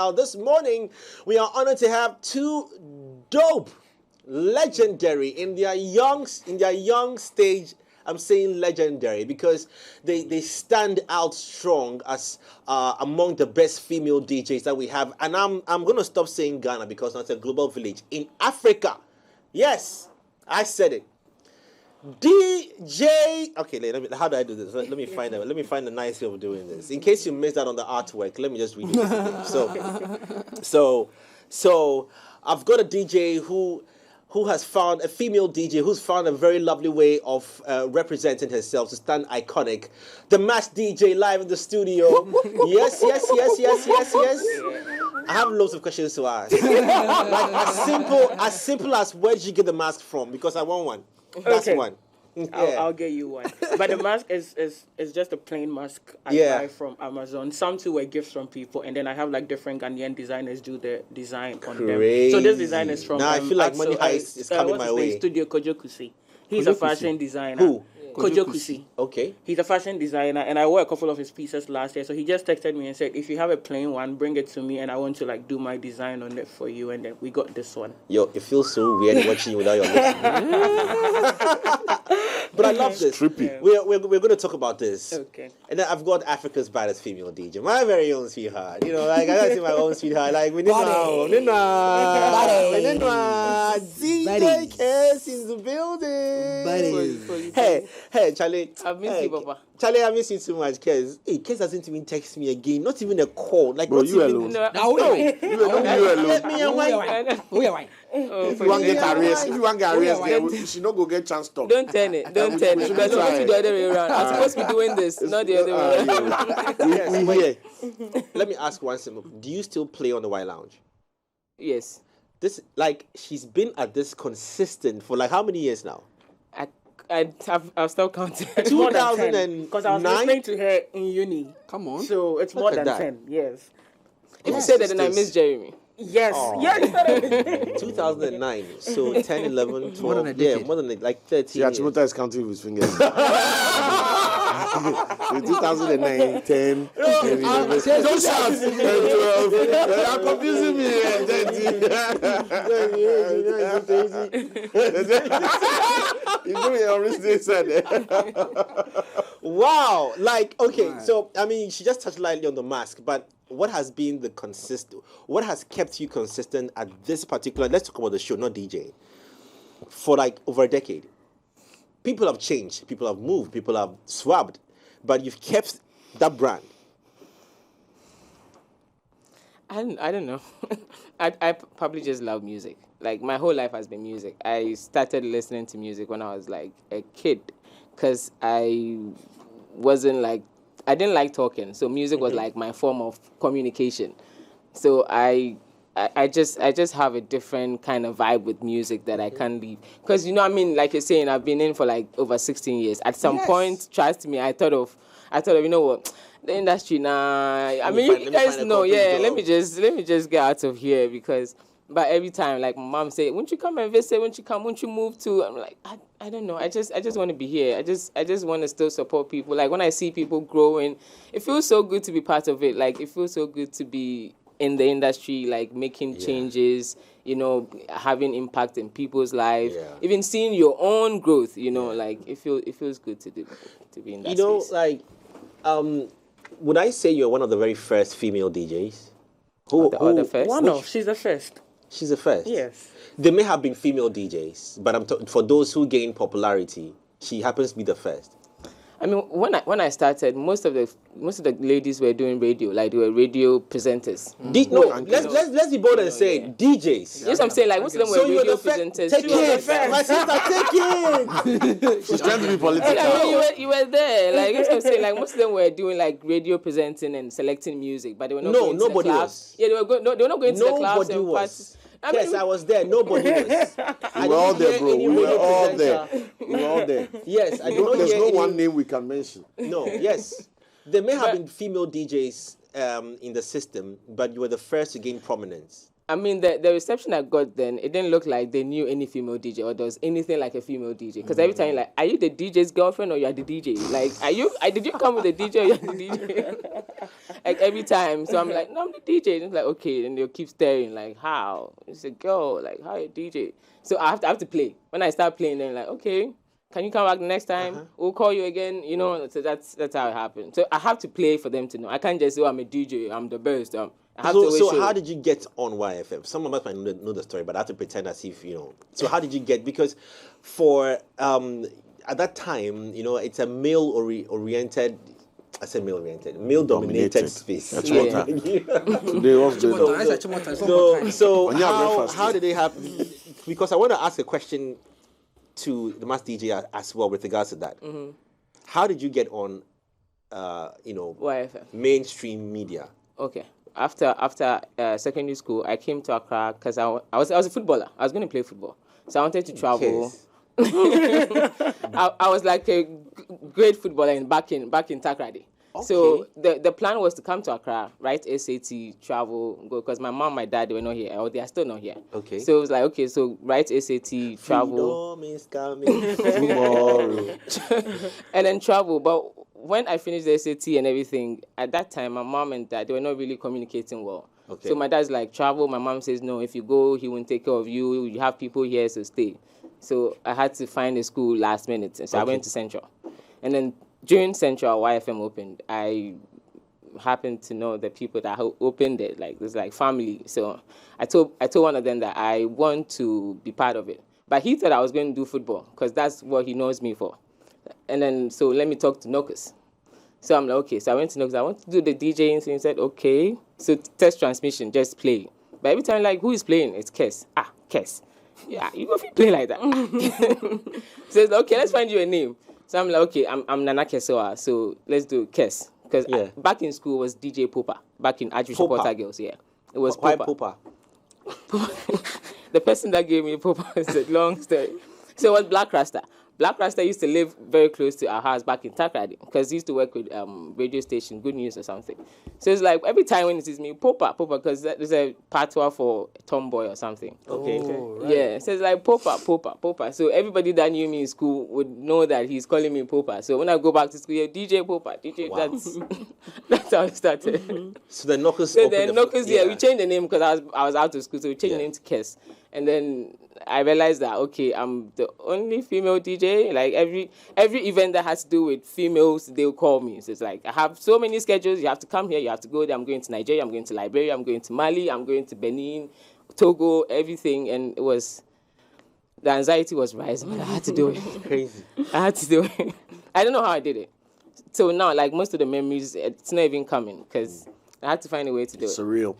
Now, this morning, we are honored to have two dope, legendary in their young stage. I'm saying legendary because they stand out strong as among the best female DJs that we have. And I'm going to stop saying Ghana because that's a global village. In Africa, yes, I said it. DJ. Okay, how do I do this? Let me find out. Let me find a nice way of doing this. In case you missed that on the artwork, let me just read it again. So I've got a DJ who has found a female DJ who's found a very lovely way of representing herself to stand iconic. The Mask DJ live in the studio. Yes. I have loads of questions to ask. Like as simple as where did you get the mask from? Because I want one. That's one. Yeah. I'll get you one. But the mask is just a plain mask I buy from Amazon. Some too were gifts from people, and then I have like different Ghanaian dezigns do the design on them. So this design is from. Now I feel like Money Heist is coming my way. Studio Kojokusi. He's a fashion designer. Who? Kojokusi. Okay. He's a fashion designer, and I wore a couple of his pieces last year. So he just texted me and said, if you have a plain one, bring it to me, and I want to like do my design on it for you. And then we got this one. Yo, it feels so weird watching you without your lips. But I love this. Trippy. We're going to talk about this. Okay. And then I've got Africa's baddest female DJ, my very own sweetheart. You know, like I gotta say my own sweetheart. Like we need DJ KESS in the building. Hey, Charlie. I miss you, Papa. Charlie, I miss you too much, KESS. Hey, KESS doesn't even text me again. Not even a call. Like, Bro, not you even, alone. No. You alone. Let me and why? If you want to get arrested, she not go get chance talk. Don't turn it. Don't turn it. We're supposed to be the other way around. I'm supposed to be doing this, not the other way around. Yes, wait. Let me ask one simple. Do you still play on the White Lounge? Yes. This, like, she's been at this consistent for like how many years now? I've stopped counting. 2009? Because I was listening to her in uni. Come on. So it's Look more at than that. 10 years. If You said that, then I miss Jeremy. Yes. Oh. Yes. 2009. So 10, 11, 12. More than a decade. Yeah, more than like 13 Yeah, years. Chimota is counting with his fingers. In 2009, 10, 11, don't shout. 12. You're confusing me. You know your original said. Wow. Like, okay, right. So, I mean, she just touched lightly on the mask, but what has been the what has kept you consistent at this particular, let's talk about the show, not DJing, for like over a decade? People have changed, people have moved, people have swapped, but you've kept that brand. I don't know. I probably just love music. Like, my whole life has been music. I started listening to music when I was like a kid because I didn't like talking. So music was like my form of communication. So I just have a different kind of vibe with music that I can't leave. Because, you know what I mean, like you're saying, I've been in for like over 16 years. At some point, trust me, I thought of, you know what, the industry now. I mean, you guys know, yeah. Let me just get out of here because. But every time, like my mom say, "Won't you come and visit? Won't you move to?" I'm like, I don't know. I just want to be here. I just want to still support people. Like when I see people growing, it feels so good to be part of it. Like it feels so good to be in the industry, like making changes, you know, having impact in people's lives, even seeing your own growth, you know, like it feels good to be in that space. You know, like, would I say you're one of the very first female DJs? Who the first? She's the first. She's the first? Yes. There may have been female DJs, but for those who gain popularity, she happens to be the first. I mean, when I started, most of the ladies were doing radio, like they were radio presenters. Let's be bold and say DJs. Yes, I'm saying like most of them were radio presenters. Take it, my sister, take it. She's trying to be political. You were there, like that's what I'm saying. Like most of them were doing like radio presenting and selecting music, but they were not going to the clubs. Yeah, they were not going to the clubs and parties. Yes, I was there. Nobody was. We were all there, bro. We were all there. Yes, there's no one name we can mention. No, yes. There may have been female DJs in the system, but you were the first to gain prominence. I mean, the reception I got then, it didn't look like they knew any female DJ or there was anything like a female DJ. Because every time, like, are you the DJ's girlfriend or you are the DJ? Like, did you come with the DJ or you are the DJ? Like, every time. So I'm like, no, I'm the DJ. And it's like, okay. And they'll keep staring, like, how? It's a girl, like, how are you DJ? So I have to play. When I start playing, then like, okay, can you come back the next time? We'll call you again, you know. So that's how it happened. So I have to play for them to know. I can't just say, oh, I'm a DJ, I'm the best. So how did you get on YFM? Some of us might know the story, but I have to pretend as if, you know. So how did you get, because for, at that time, you know, it's a male-oriented, I said male-oriented, male-dominated space. That's what Today was good. So how did they happen? Because I want to ask a question to the mass DJ as well with regards to that. Mm-hmm. How did you get on, YFM? Mainstream media? Okay. After secondary school, I came to Accra because I was a footballer. I was going to play football. So I wanted to travel. I was like a great footballer back in Takrady. Okay. So the plan was to come to Accra, write SAT, travel, go, because my mom, my dad, they were not here, or they are still not here. Okay. So it was like, okay, so write SAT, travel. Freedom is coming tomorrow. And then travel. But when I finished the SAT and everything, at that time, my mom and dad, they were not really communicating well. Okay. So my dad's like, travel. My mom says, no, if you go, he won't take care of you. You have people here, so stay. So I had to find a school last minute. So I went to Central. And then during Central, YFM opened, I happened to know the people that opened it, like, it was like family. So I told one of them that I want to be part of it. But he thought I was going to do football, because that's what he knows me for. And then, so let me talk to Nokus. So I'm like, okay. So I went to Nokus. I want to do the DJing. So he said, okay. So test transmission, just play. But every time, like, who is playing? It's KESS. KESS. Yeah, you go play like that. So it's like, okay, let's find you a name. So I'm like, okay, I'm Nana Kesoa, so let's do KESS. Because back in school was DJ Popa. Back in Archbishop Porter Girls, yeah. It was Popa. Why Popa? The person that gave me Popa is a long story. So it was Black Rasta. Black Rasta used to live very close to our house back in Takrady, because he used to work with radio station, Good News or something. So it's like, every time when he sees me, Popa, because there's a patois for tomboy or something. Okay. Right. Yeah. So it's like Popa. So everybody that knew me in school would know that he's calling me Popa. So when I go back to school, yeah, DJ Popa, DJ. Wow. That's how it started. Mm-hmm. So the Knockers. We changed the name because I was out of school, so we changed the name to KESS. And then I realized that, okay, I'm the only female DJ. Like, every event that has to do with females, they'll call me. So it's like, I have so many schedules. You have to come here. You have to go there. I'm going to Nigeria. I'm going to Liberia. I'm going to Mali. I'm going to Benin, Togo, everything. And the anxiety was rising, but I had to do it. Crazy. I had to do it. I don't know how I did it. So now, like, most of the memories, it's not even coming, because I had to find a way to do it. Surreal.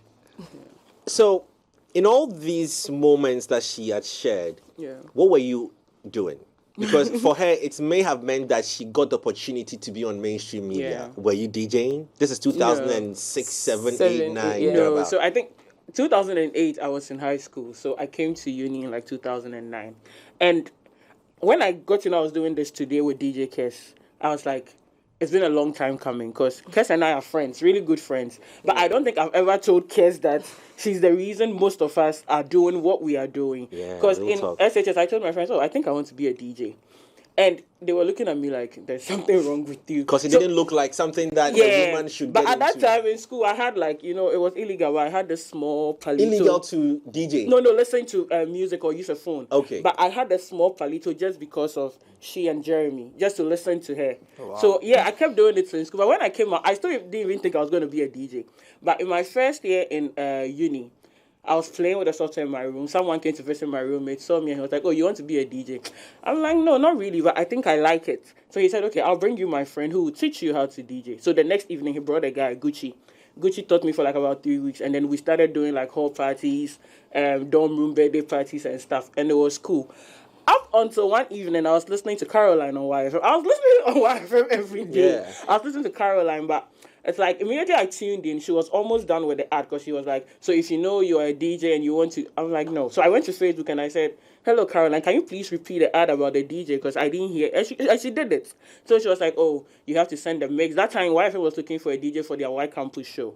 So, in all these moments that she had shared, what were you doing? Because for her, it may have meant that she got the opportunity to be on mainstream media. Yeah. Were you DJing? This is 2006, 7, 8, 9. No, so I think 2008, I was in high school. So I came to uni in like 2009. And when I got to know I was doing this today with DJ KESS, I was like, it's been a long time coming, because KESS and I are friends, really good friends. But I don't think I've ever told KESS that she's the reason most of us are doing what we are doing. Because in SHS, I told my friends, I think I want to be a DJ. And they were looking at me like, there's something wrong with you. Because it didn't look like something that a woman should get But at that time in school, I had like, it was illegal. But I had the small palito. Illegal to DJ? No, listen to music or use a phone. Okay. But I had the small palito just because of she and Jeremy, just to listen to her. Oh, wow. So, I kept doing it in school. But when I came out, I still didn't even think I was going to be a DJ. But in my first year in uni, I was playing with the software in my room. Someone came to visit my roommate, saw me, and he was like, oh, you want to be a DJ? I'm like, no, not really, but I think I like it. So he said, okay, I'll bring you my friend who will teach you how to DJ. So the next evening, he brought a guy, Gucci. Gucci taught me for like about 3 weeks, and then we started doing like hall parties, dorm room birthday parties and stuff, and it was cool. Up until one evening, I was listening to Caroline on YFM. I was listening on YFM every day. Yeah. I was listening to Caroline, but it's like, immediately I tuned in, she was almost done with the ad, because she was like, so if you know you're a DJ and you want to, I'm like, no. So I went to Facebook and I said, hello, Caroline, can you please repeat the ad about the DJ? Because I didn't hear, and she did it. So she was like, oh, you have to send a mix. That time, YFM was looking for a DJ for their Y Campus show.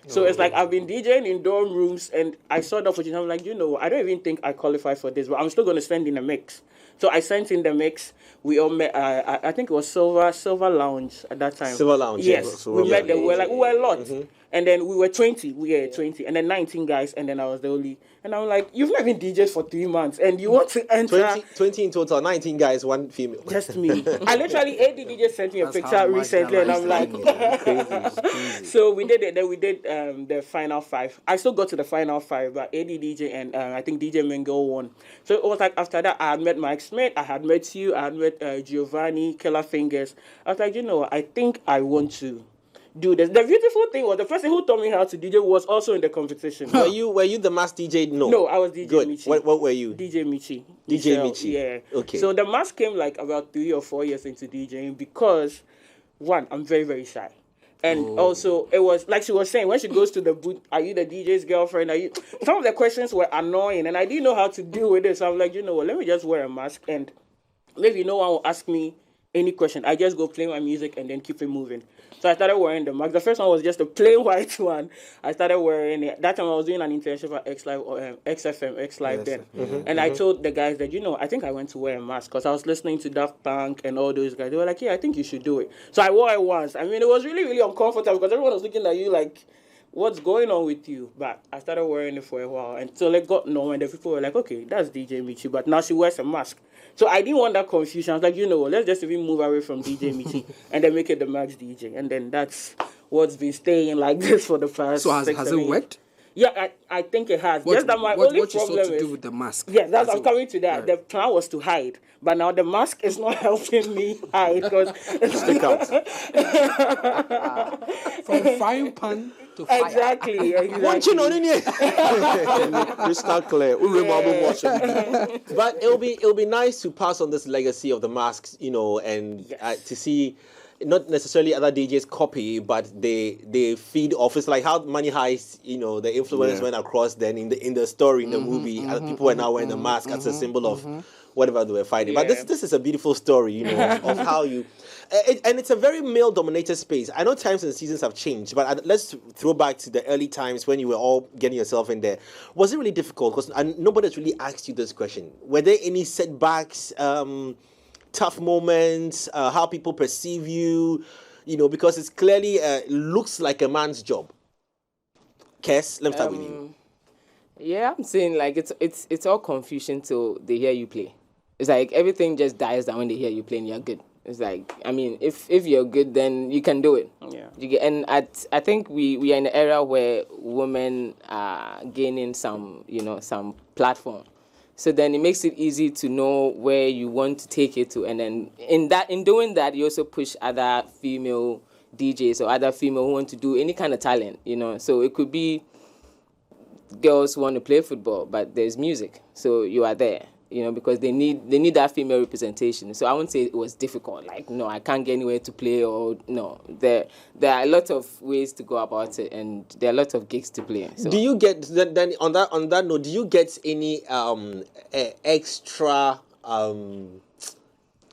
So it's like I've been DJing in dorm rooms, and I saw the opportunity. I'm like, I don't even think I qualify for this, but I'm still going to send in a mix. So I sent in the mix. We all met. I think it was Silver Lounge at that time. Silver Lounge. Yes, we met them. We were a lot, and then we were 20. We were 20, and then 19 guys, and then I was the only. And I'm like, you've not been DJs for 3 months, and you want to enter 20 in total, 19 guys, 1 female. Just me. I literally, AD DJ sent me a picture recently, and I'm like, crazy. So we did it. Then we did the final 5. I still got to the final 5, but AD DJ and I think DJ Mingo won. So it was like after that, I had met Mike Smith, I had met you, I had met Giovanni, Killer Fingers. I was like, I think I want to do this. The beautiful thing was the person who taught me how to DJ was also in the competition. Were you the mass DJ? No, I was DJ Good. Michi. What were you? DJ Michi. DJ Michi. Yeah. Okay. So the mask came like about 3 or 4 years into DJing because, one, I'm very, very shy. And also, it was like she was saying, when she goes to the booth, are you the DJ's girlfriend? Some of the questions were annoying, and I didn't know how to deal with it. So I'm like, let me just wear a mask, and maybe no one will ask me any question. I just go play my music and then keep it moving. So I started wearing the mask. The first one was just a plain white one. I started wearing it. That time I was doing an internship at XFM, X Live then. And I told the guys that, I think I went to wear a mask because I was listening to Daft Punk and all those guys. They were like, yeah, I think you should do it. So I wore it once. I mean, it was really, really uncomfortable because everyone was looking at you like, what's going on with you? But I started wearing it for a while until it got known, and the people were like, okay, that's DJ Michi, but now she wears a mask. So I didn't want that confusion. I was like, let's just even move away from DJ Michi and then make it the Max DJ. And then that's what's been staying like this for the past So has it worked? Yeah, I think it has. Just that my only what you problem sought to is, do with the mask? Yeah, I'm coming to that. Right. The plan was to hide, but now the mask is not helping me hide because stick out. From frying pan to fire. Exactly. Watching on in here. Crystal clear. But it'll be nice to pass on this legacy of the masks, and to see. Not necessarily other DJs copy, but they feed off. It's like how Money Heist, the influence went across. Then in the story, in the movie, other people are now wearing the mask as a symbol of whatever they were fighting. But this is a beautiful story, of how you. And it's a very male-dominated space. I know times and seasons have changed, but let's throw back to the early times when you were all getting yourself in there. Was it really difficult? Because nobody's really asked you this question. Were there any setbacks? Tough moments, how people perceive you, because it's clearly looks like a man's job. KESS, let me start with you. Yeah, I'm saying like it's all confusion till they hear you play. It's like everything just dies down when they hear you play and you're good. It's like, I mean, if you're good, then you can do it. Yeah. And I think we are in an era where women are gaining some platform. So then it makes it easy to know where you want to take it to, and then in doing that, you also push other female DJs or other female who want to do any kind of talent, So it could be girls who want to play football, but there's music, so you are there, because they need that female representation. So I wouldn't say it was difficult. Like, no, I can't get anywhere to play, or no. There are a lot of ways to go about it, and there are a lot of gigs to play. So. Do you get then on that note? Do you get any extra?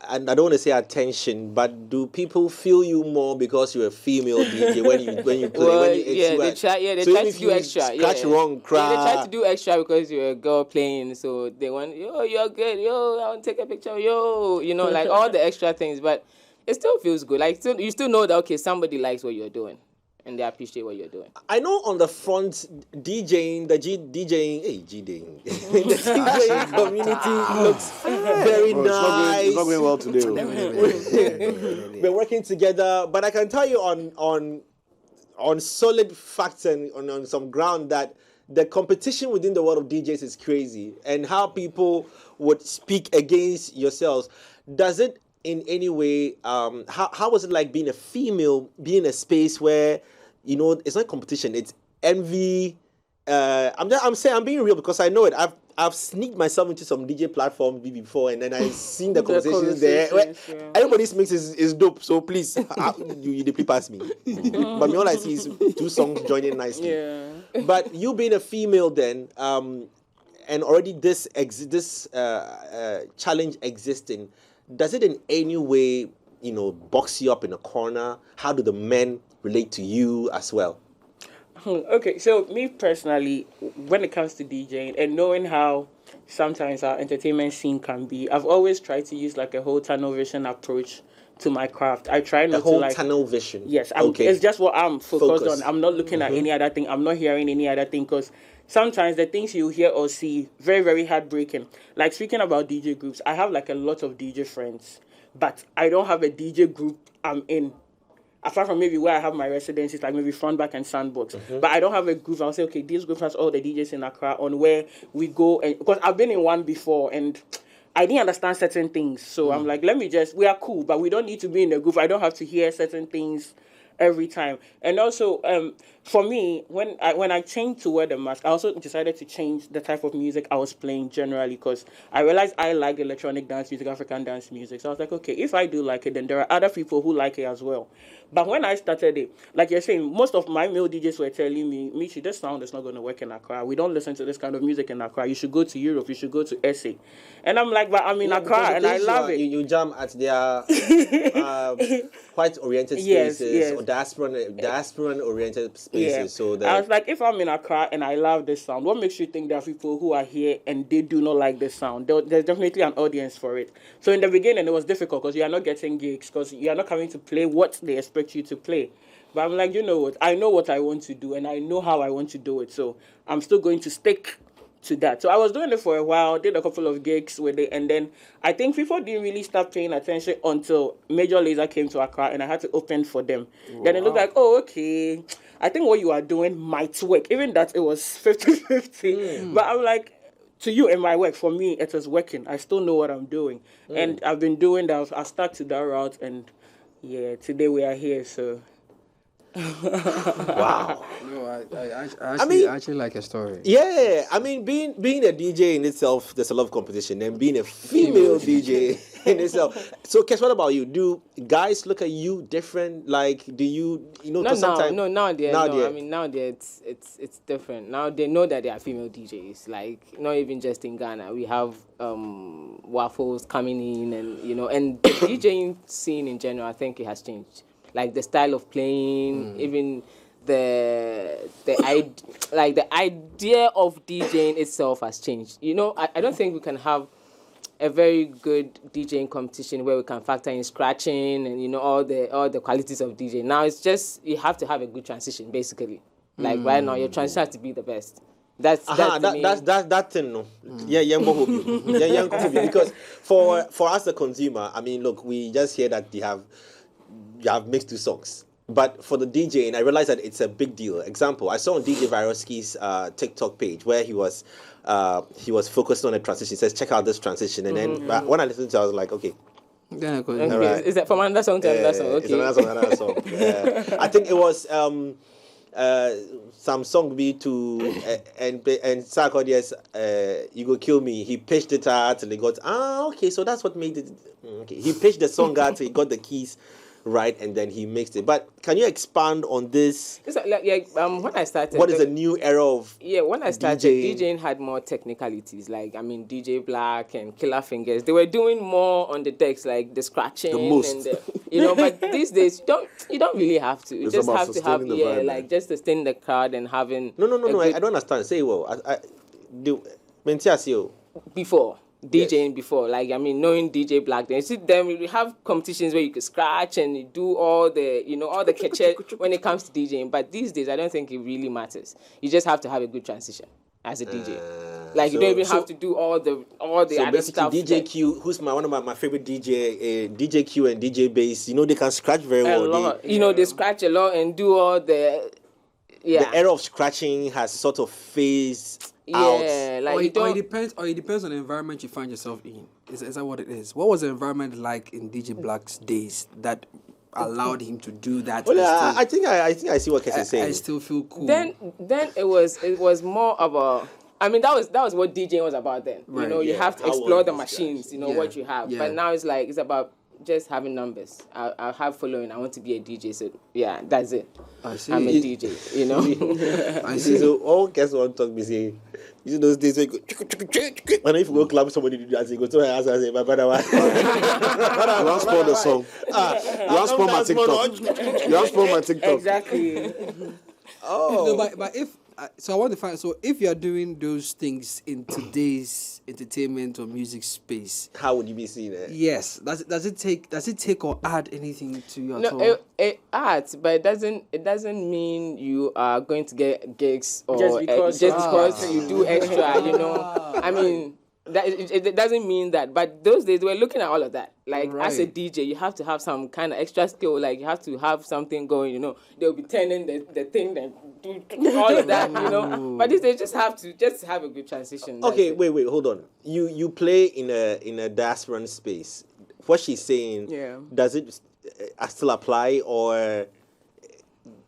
And I don't want to say attention, but do people feel you more because you're a female DJ when you play? Well, they try to do extra. Scratch wrong, cry. They try to do extra because you're a girl playing, so they want, you're good, I want to take a picture, like all the extra things, but it still feels good. Like you still know that somebody likes what you're doing. And they appreciate what you're doing. I know on the front, DJing, the DJing community looks very nice. It's not going well today. We're working together, but I can tell you on solid facts and on some ground that the competition within the world of DJs is crazy, and how people would speak against yourselves. Does it in any way, how was it like being a female, being in a space where, it's not competition, it's envy? I'm being real because I know it. I've sneaked myself into some DJ platforms before, and then I've seen the conversations there. Everybody's mix is dope, so please, you please pass me. But all I see is 2 songs joining nicely. Yeah. But you being a female then, and already this challenge existing, does it in any way, box you up in a corner? How do the men relate to you as well? Okay, so me personally, when it comes to DJing and knowing how sometimes our entertainment scene can be, I've always tried to use like a whole tunnel vision approach to my craft. I try not The whole to like tunnel vision. Yes, okay. It's just what I'm focused Focus. on. I'm not looking at any other thing. I'm not hearing any other thing because sometimes the things you hear or see very very heartbreaking. Like speaking about DJ groups, I have like a lot of DJ friends, but I don't have a DJ group I'm in. Apart from maybe where I have my residencies, like maybe Front, Back, and Sandbox. But I don't have a group. I'll say, okay, this group has all the DJs in Accra on where we go. And because I've been in one before and I didn't understand certain things. So I'm like, we are cool, but we don't need to be in a group. I don't have to hear certain things every time. And also, for me, when I changed to wear the mask, I also decided to change the type of music I was playing generally because I realized I like electronic dance music, African dance music. So I was like, okay, if I do like it, then there are other people who like it as well. But when I started it, like you're saying, most of my male DJs were telling me, Michi, this sound is not going to work in Accra. We don't listen to this kind of music in Accra. You should go to Europe. You should go to SA. And I'm like, but I'm in Accra and I love it. You jam at their quite oriented spaces or diasporan oriented spaces. Yeah. So that I was like, if I'm in Accra and I love this sound, what makes you think there are people who are here and they do not like this sound? There's definitely an audience for it. So in the beginning, it was difficult because you are not getting gigs because you are not coming to play what they expect you to play. But I'm like, you know what? I know what I want to do and I know how I want to do it. So I'm still going to stick to that. So I was doing it for a while, did a couple of gigs with it, and then I think people didn't really start paying attention until Major Lazer came to Accra and I had to open for them. Wow. Then it looked like, oh, okay, I think what you are doing might work. Even that it was 50-50. But I'm like, to you and my work, for me, it is working. I still know what I'm doing. And I've been doing that. I started that route and yeah, today we are here, so. Wow. No, I actually like a story. Yeah, I mean, being a DJ in itself, there's a lot of competition, and being a female DJ in itself. So, Kes, what about you? Do guys look at you different? Like, do you know? No, sometimes no. I mean, now it's different. Now they know that they are female DJs. Like, not even just in Ghana, we have waffles coming in, and the DJing scene in general. I think it has changed. Like the style of playing, even the idea of DJing itself has changed. I don't think we can have a very good DJing competition where we can factor in scratching and all the qualities of DJing. Now it's just you have to have a good transition basically. Like right now your transition has to be the best. That's that thing. No. Yeah, because for us the consumer, I mean, look, we just hear that you have mixed two songs. But for the DJ, and I realized that it's a big deal. Example, I saw on DJ Viroski's TikTok page where he was focused on a transition. He says, check out this transition. And then when I listened to it, I was like, okay. Yeah, okay. Right. Is that from another song to another song? Okay. It's another song. I think it was some song be to and Sarko, yes, You Go Kill Me. He pitched it out and he got okay, so that's what made it. Okay, he pitched the song out, he got the keys right, and then he mixed it. But can you expand on this? When I started, what is the new era of? Yeah, when I started, DJing had more technicalities. Like DJ Black and Killer Fingers, they were doing more on the decks, like the scratching, the most. And but these days you don't really have to. You just have to have vibe, like just to stay in the crowd and having. No. I don't understand. Say well. I do. Before. DJing before, knowing DJ Black, then you see them, we have competitions where you can scratch and you do all the, all the catches when it comes to DJing. But these days, I don't think it really matters. You just have to have a good transition as a DJ. You don't even have to do all the other stuff. DJ Q, who's one of my favorite DJ, DJ Q and DJ Bass, they can scratch very well. They scratch a lot and do all the. Yeah. The era of scratching has sort of phased out. Or it depends on the environment you find yourself in. Is that what it is? What was the environment like in DJ Black's days that allowed him to do that? Well, I think I see what Kes is saying. I still feel cool. Then it was more about. I mean, that was what DJing was about then. Right. You have to explore the machines. What you have. Yeah. But now it's about just having numbers. I have following. I want to be a DJ. So yeah, that's it. I see. I'm a DJ. I see. So all guys want to talk me say, those days where you go, and if you go club somebody do that, you go to my house and say, my brother, what? You want to spoil the song. You want to spoil my TikTok. You want to spoil my TikTok. Exactly. No, but if so, I want to find. So, if you are doing those things in today's entertainment or music space, How would you be seeing it? yes, does it take or add anything to you at all? No, it adds, but it doesn't mean you are going to get gigs or Just because you do extra. You know, I mean. That it doesn't mean that, but those days we're looking at all of that. Like as a DJ, you have to have some kind of extra skill. Like you have to have something going. You know, they'll be turning the thing, then do all of that. You know, but these days just have a good transition. Okay, wait, hold on. You play in a diasporan space. What she's saying, does it still apply, or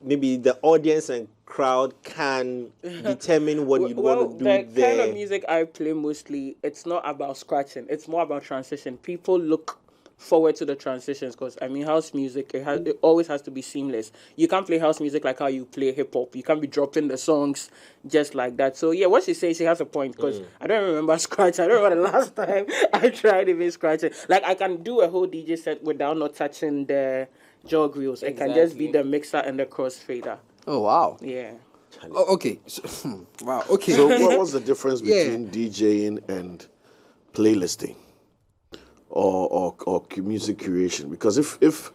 maybe the audience and crowd can determine what you want to do the there? kind of music I play mostly, it's not about scratching. It's more about transition. People look forward to the transitions because, I mean, house music, it always has to be seamless. You can't play house music like how you play hip-hop. You can't be dropping the songs just like that. So, yeah, what she says, she has a point because I don't remember scratching. I don't remember the last time I tried even scratching. Like, I can do a whole DJ set without not touching the jog reels. It can just be the mixer and the crossfader. Oh wow! Yeah. Oh, okay. So, wow. Okay. So what was the difference between DJing and playlisting or music curation? Because if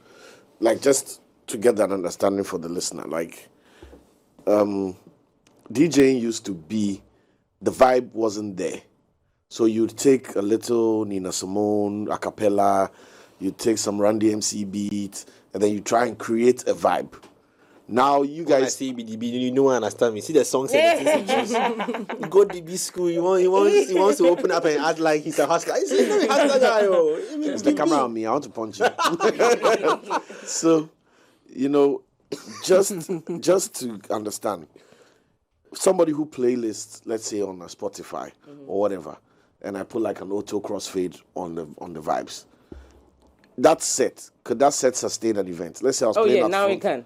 like, just to get that understanding for the listener, like DJing used to be, the vibe wasn't there. So you'd take a little Nina Simone a cappella, you take some Randy MC beat, and then you try and create a vibe. Now you When I guys see BDB, you don't understand me. See the songs and the things he choose. You go to DB school, he wants to open up and act like he's a hustler. He's not a hustler guy, yo. It's the camera on me. I want to punch you. So, just to understand, somebody who playlists, let's say on a Spotify or whatever, and I put like an auto crossfade on the vibes. That set, could that set sustain an event? Let's say I was playing that now front. it can.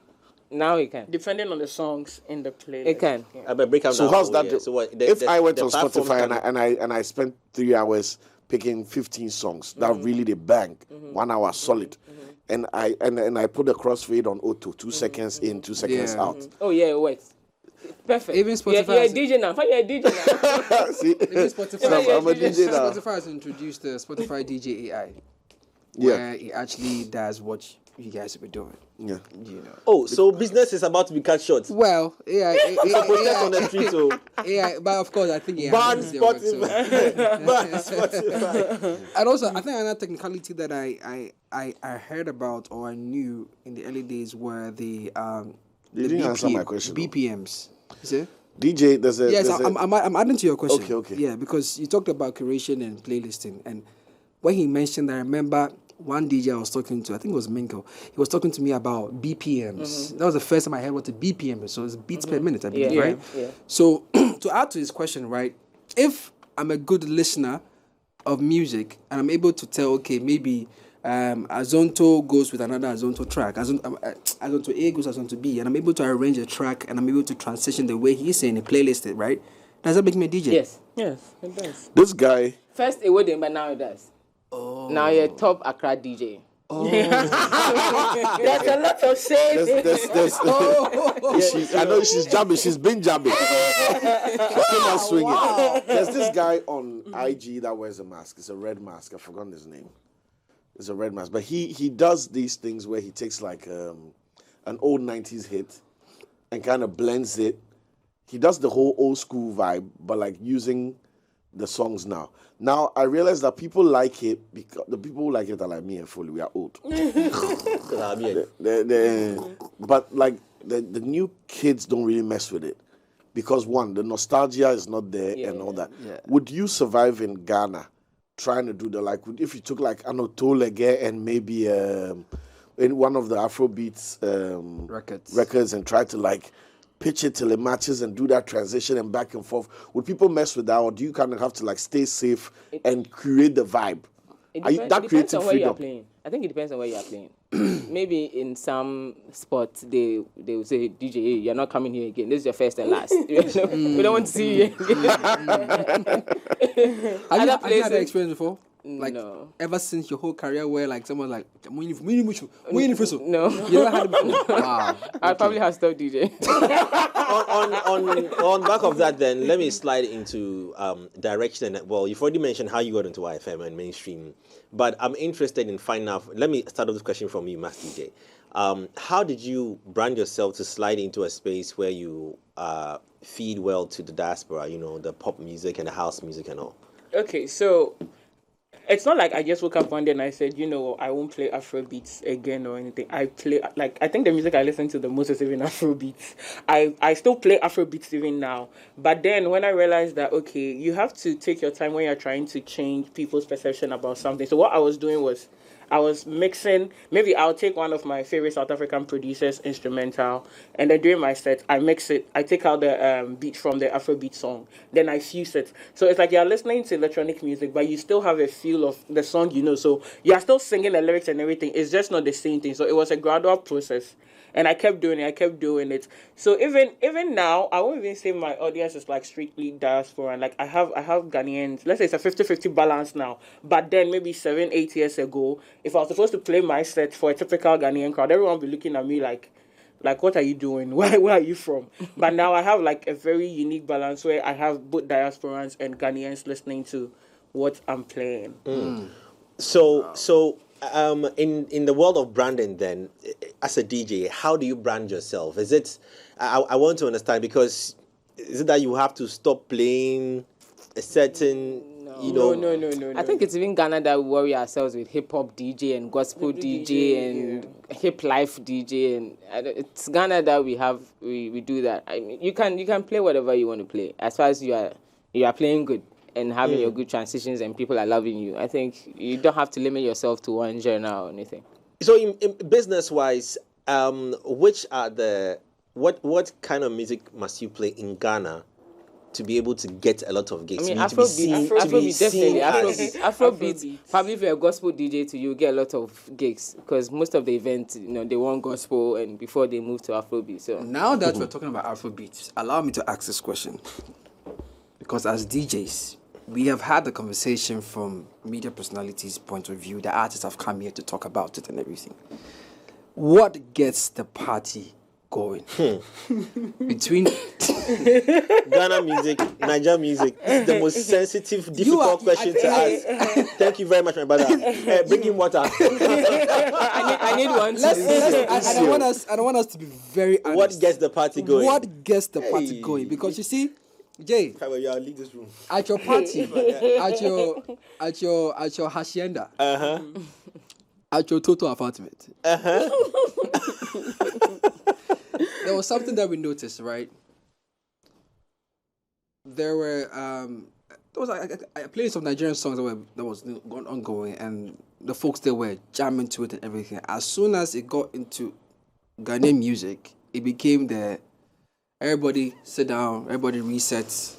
Now it can. Depending on the songs in the playlist. It can. Yeah. I better break up So now. how's that? Yeah. So what, If I went the on platform Spotify can- and I spent 3 hours picking 15 songs that really they bang, 1 hour solid, and I put a crossfade on auto, 2 seconds in, 2 seconds out. Oh yeah, it works. Perfect. Even Spotify You're a has- DJ now. You're a DJ now. See, Even Spotify, So I'm a DJ now. Spotify has introduced the Spotify DJ AI, Yeah. where it actually does what you guys will be doing. Yeah. You know. Oh, so business is about to be cut short. Well, AI, Protest on the street, so AI, but of course, I think AI ban has their work, so- Spotify. Ban Spotify. And also, I think another technicality that I heard about or I knew in the early days were the You didn't answer my question, though. BPMs. You see? DJ, there's a Yes, there's a- I'm adding to your question. Okay. Yeah, because you talked about curation and playlisting, and when he mentioned, I remember one DJ I was talking to, I think it was Minko. He was talking to me about BPMs. That was the first time I heard what a BPM is. So it's beats per minute, I believe, right? Yeah. So to add to his question, right? If I'm a good listener of music and I'm able to tell, okay, maybe Azonto goes with another Azonto track, Azonto A goes Azonto B, and I'm able to arrange a track and I'm able to transition the way he's saying a playlist, right? Does that make me a DJ? Yes. Yes, it does. this guy. First it wouldn't, but now it does. Oh. Now you're top Accra DJ. There's a lot of shade. There's I know she's jabbing. She's been jabbing. She came out swinging. There's this guy on IG that wears a mask. It's a red mask. I've forgotten his name. It's a red mask. But he does these things where he takes like an old 90s hit and kind of blends it. He does the whole old school vibe, but like using the songs now. Now, I realize that people like it because the people who like it are like me and Foley. We are old. But like the new kids don't really mess with it because one, the nostalgia is not there and all that. Yeah. Would you survive in Ghana trying to do the like? If you took like Anatole and maybe in one of the Afrobeats records and try to like pitch it till it matches and do that transition and back and forth, would people mess with that, or do you kind of have to like stay safe and create the vibe? It Are you, that depends on creative where you're freedom? playing. I think it depends on where you're playing. Maybe in some spots they will say, DJ, hey, you're not coming here again. This is your first and last. We don't want to see you again. Have you had that experience before? Like No. ever since your whole career where like someone's like, no. No. You never had it before? Wow. I probably have stopped DJ. on back of that, then let me slide into direction. Well, you've already mentioned how you got into YFM and mainstream, but I'm interested in finding out. Let me start off this question from you, Master DJ. How did you brand yourself to slide into a space where you feed well to the diaspora? You know, the pop music and the house music and all. Okay, so it's not like I just woke up one day and I said, you know, I won't play Afrobeats again or anything. I play, like, I think the music I listen to the most is even Afrobeats. I still play Afrobeats even now. But then when I realized that, okay, you have to take your time when you're trying to change people's perception about something. So what I was doing was, I was mixing, maybe I'll take one of my favorite South African producers' instrumental, and then during my set, I mix it. I take out the beat from the Afrobeat song, then I fuse it. So it's like you're listening to electronic music, but you still have a feel of the song, you know. So you're still singing the lyrics and everything. It's just not the same thing. So it was a gradual process. And I kept doing it. So even now, I won't even say my audience is like strictly diaspora. Like I have Ghanaians. Let's say it's a 50-50 balance now. But then maybe 7-8 years ago, if I was supposed to play my set for a typical Ghanaian crowd, everyone would be looking at me like what are you doing? Where are you from? But now I have like a very unique balance where I have both diasporans and Ghanaians listening to what I'm playing. So in the world of branding, then, as a DJ, how do you brand yourself? Is it, I want to understand, because is it that you have to stop playing a certain, No. I think it's even Ghana that we worry ourselves with hip hop DJ and gospel DJ and hip life DJ, and it's Ghana that we do that. I mean, you can play whatever you want to play as far as you are playing good and having your good transitions and people are loving you. I think you don't have to limit yourself to one genre or anything. So in business wise, which are what kind of music must you play in Ghana to be able to get a lot of gigs? I mean, Afrobeats, Afrobeats. Probably if you're a gospel DJ, you get a lot of gigs because most of the events, they want gospel and before they move to Afrobeat. So now that we're talking about Afrobeats, allow me to ask this question, because as DJs, we have had the conversation from media personalities' point of view. The artists have come here to talk about it and everything. What gets the party going? Between Ghana music, Naija music, it's the most sensitive, difficult question to ask. Thank you very much, my brother. Bring him water. I need one. I don't want us to be very honest. What gets the party going? What gets the party going? Because you see, Jay, I'll leave this room. at your party, at your hacienda, at your total apartment, there was something that we noticed, right? There were there was I played some Nigerian songs that was ongoing, and the folks there were jamming to it and everything. As soon as it got into Ghanaian music, it became everybody sit down, everybody resets,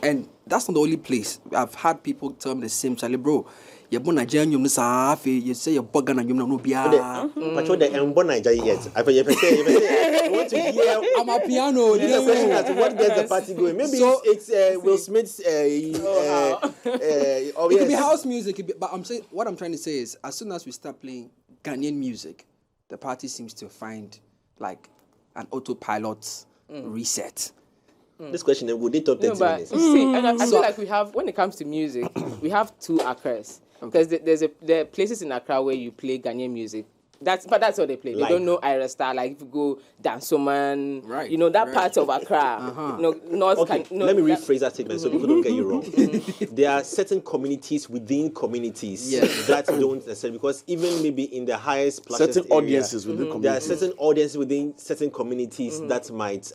and that's not the only place. I've had people tell me the same, Charlie, bro. You're born Nigerian, you say you're born Ghana, no biya. But what the born Nigerian yet? I want to hear. I'm a piano. The question is, what gets the party going? Maybe so, it's Will Smith's. It could be house music, but what I'm trying to say is, as soon as we start playing Ghanaian music, the party seems to find like an autopilot reset. This question, would it top 30 minutes? See, and I feel like we have, when it comes to music, we have two Accras. Because there are places in Accra where you play Ghanaian music. That's what they play. They don't know Ira Star. Like if you go Dansoman, right, part of Accra. Let me rephrase that statement so people don't get you wrong. There are certain communities within communities that don't necessarily, because even maybe in the highest certain audiences within communities. There are certain audiences within certain communities that might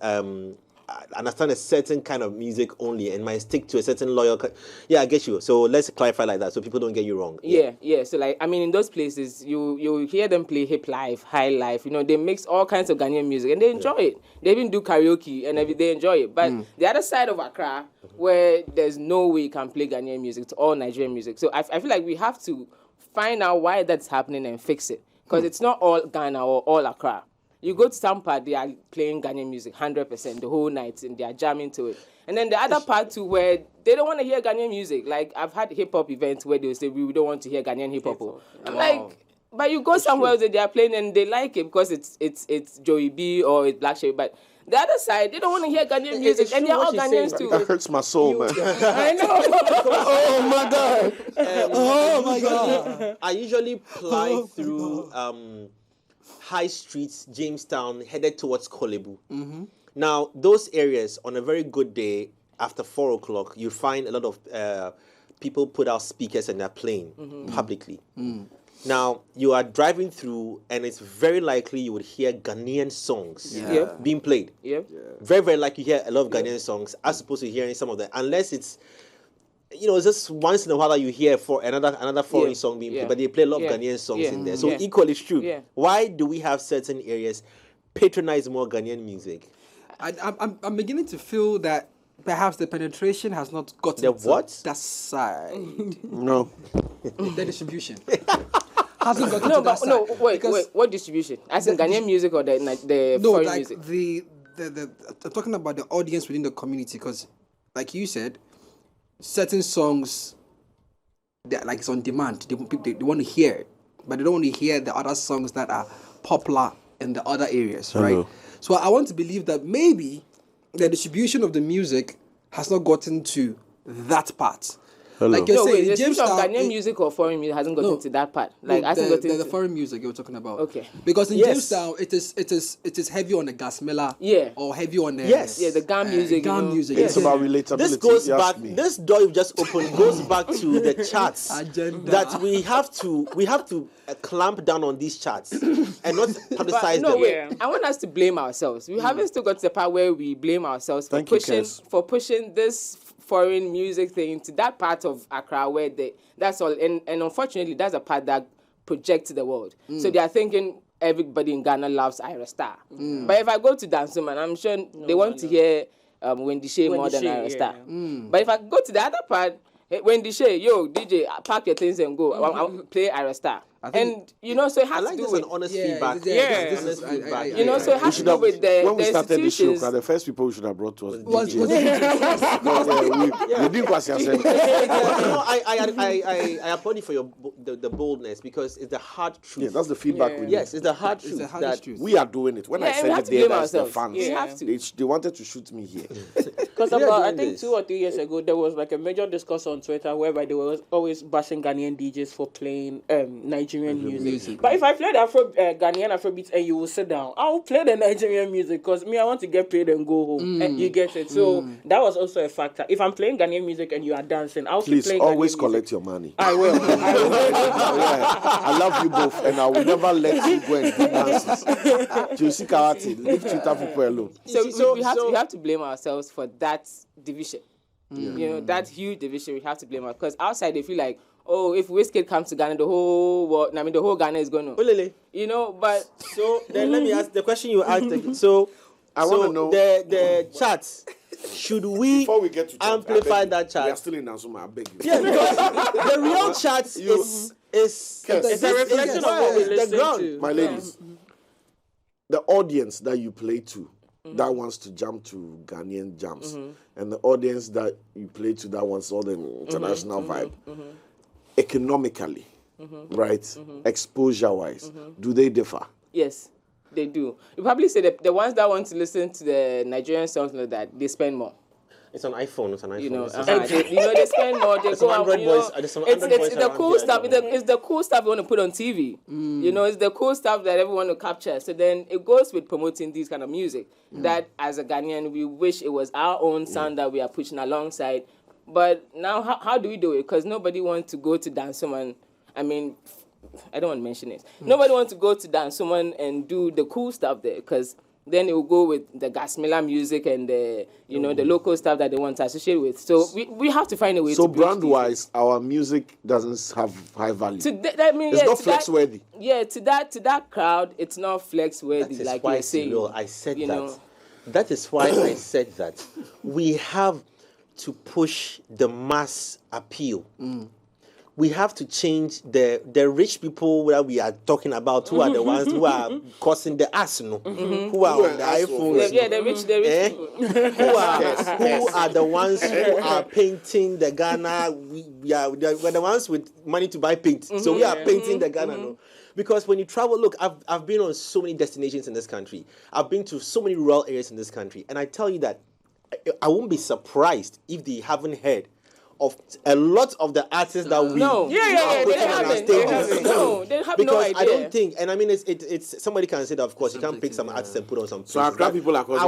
understand a certain kind of music only and might stick to a certain loyal. I get you. So let's clarify like that so people don't get you wrong. Yeah. So like, I mean, in those places, you hear them play hip life, high life. They mix all kinds of Ghanaian music and they enjoy it. They even do karaoke and they enjoy it. But the other side of Accra, where there's no way you can play Ghanaian music, it's all Nigerian music. So I feel like we have to find out why that's happening and fix it, because it's not all Ghana or all Accra. You go to some part, they are playing Ghanaian music 100% the whole night and they are jamming to it. And then the other part too, where they don't want to hear Ghanaian music. Like I've had hip hop events where they say we don't want to hear Ghanaian hip hop. I'm like, but you go somewhere else and they are playing and they like it because it's Joey B or it's Black Sherry. But the other side, they don't want to hear Ghanaian music, and they're all Ghanaians too. That hurts my soul, man. I know. Oh my God. Oh my God. I usually ply through High Streets, Jamestown, headed towards Kolebu. Now, those areas, on a very good day, after 4 o'clock, you find a lot of people put out speakers and they're playing publicly. Now, you are driving through, and it's very likely you would hear Ghanaian songs being played. Very, very likely you hear a lot of Ghanaian songs, as opposed to hearing some of them, unless it's, it's just once in a while that you hear for another foreign song being played, but they play a lot of Ghanaian songs in there. So equally true. Why do we have certain areas patronize more Ghanaian music? I'm beginning to feel that perhaps the penetration has not gotten The to what? that side. No. The distribution hasn't gotten No, to that but side. no, wait, Because- what distribution? As in Ghanaian music or the No, foreign like music? the I'm talking about the audience within the community, because, like you said, certain songs, that like it's on demand. They want to hear it, but they don't want to hear the other songs that are popular in the other areas, right? So I want to believe that maybe the distribution of the music has not gotten to that part. Like you're No, saying, wait, the James distribution of Town, Ghanaian music or foreign music hasn't gotten No. to that part. Like, hasn't gotten the to... foreign music you're talking about. Okay. Because in Yes. Jamestown, it is heavy on the gasmela. Yeah. Or heavy on the Yes. Yeah, the Ghan music. Ghan music. It's about relatability. This goes you ask back. me. This door you've just opened goes back to the charts. Agenda. That we have to clamp down on these charts and not publicize But no, them. wait. I want us to blame ourselves. We haven't still got to the part where we blame ourselves for Thank you, pushing this foreign music thing to that part of Accra where that's all. And unfortunately, that's a part that projects to the world. So they are thinking everybody in Ghana loves Ira Star. But if I go to Dansuman, I'm sure they want to hear Wendy Shea more than Ira Star. But if I go to the other part, Wendy Shea, yo, DJ, pack your things and go. I'll play Ira Star. And, so it I has like to do this with... an honest Yeah, feedback. yeah, This this is is- feedback. I- so it has to do with the when we started the show, institutions. the first people we should have brought was Was- DJing. We didn't quite say I applaud you for your the boldness, because it's the hard truth. Yeah, that's the feedback we need. Yes, it's the hard truth. the hardest that truth. We are doing it. When Yeah, I and we said have it to there, blame that's the ourselves. fans. Yeah. We have to. They wanted to shoot me here. Because We are I doing think this. 2 or 3 years ago, there was like a major discourse on Twitter whereby they were always bashing Ghanaian DJs for playing Nigerian music. But if I play the Ghanaian Afrobeats and you will sit down, I'll play the Nigerian music because I want to get paid and go home. And you get it. So that was also a factor. If I'm playing Ghanaian music and you are dancing, I'll keep Please playing always Ghanaian collect music. your money. I will. I love you both, and I will never let you go and do dances. Josie Kawati, leave Twitter people alone. So we have to blame ourselves for that division. That huge division, we have to blame ourselves. Because outside they feel like, oh, if Wizkid comes to Ghana, the whole world, the whole Ghana is going to. Olele. But... So then let me ask the question you asked. So I want to know the charts. Should we before we get to church, amplify I beg you, that chart? We are still in Nansuma, I beg you. Yeah, because the real charts is Yes. It's a reflection of what we the listen ground. to. My ladies, the audience that you play to that wants to jump to Ghanaian jams, and the audience that you play to that wants all the international vibe, economically, right, exposure-wise, do they differ? Yes, they do. You probably say that the ones that want to listen to the Nigerian songs like that, they spend more. It's an iPhone. It's an iPhone. They spend more. They There's go some out. Android boys- there's some Android boys It's the around cool here, stuff. I don't It's the cool stuff you want to put on TV. It's the cool stuff that everyone will capture. So then it goes with promoting these kind of music. That as a Ghanaian, we wish it was our own sound that we are pushing alongside. But now, how do we do it? Because nobody wants to go to Dansuman. I don't want to mention it. Nobody wants to go to Dansuman and do the cool stuff there, because then it will go with the Gasmela music and the the local stuff that they want to associate with. So we have to find a way. So to bridge these brand-wise, our music doesn't have high value. things. It's not flex-worthy. To that crowd, it's not flex worthy. That is like why, you're saying. I said you that. know. That is why I said that. We have to push the mass appeal. we have to change the rich people that we are talking about, who are the ones who are causing the arsenal, who are on the iPhones. The rich people. Who are the ones who are painting the Ghana? We're the ones with money to buy paint. So we are painting the Ghana. No? Because when you travel, look, I've been on so many destinations in this country. I've been to so many rural areas in this country. And I tell you that I won't be surprised if they haven't heard of a lot of the artists that we They haven't. They have because no idea. I don't think, and I mean, it's somebody can say that, of course, you can't pick some artists and put on some. So Accra people across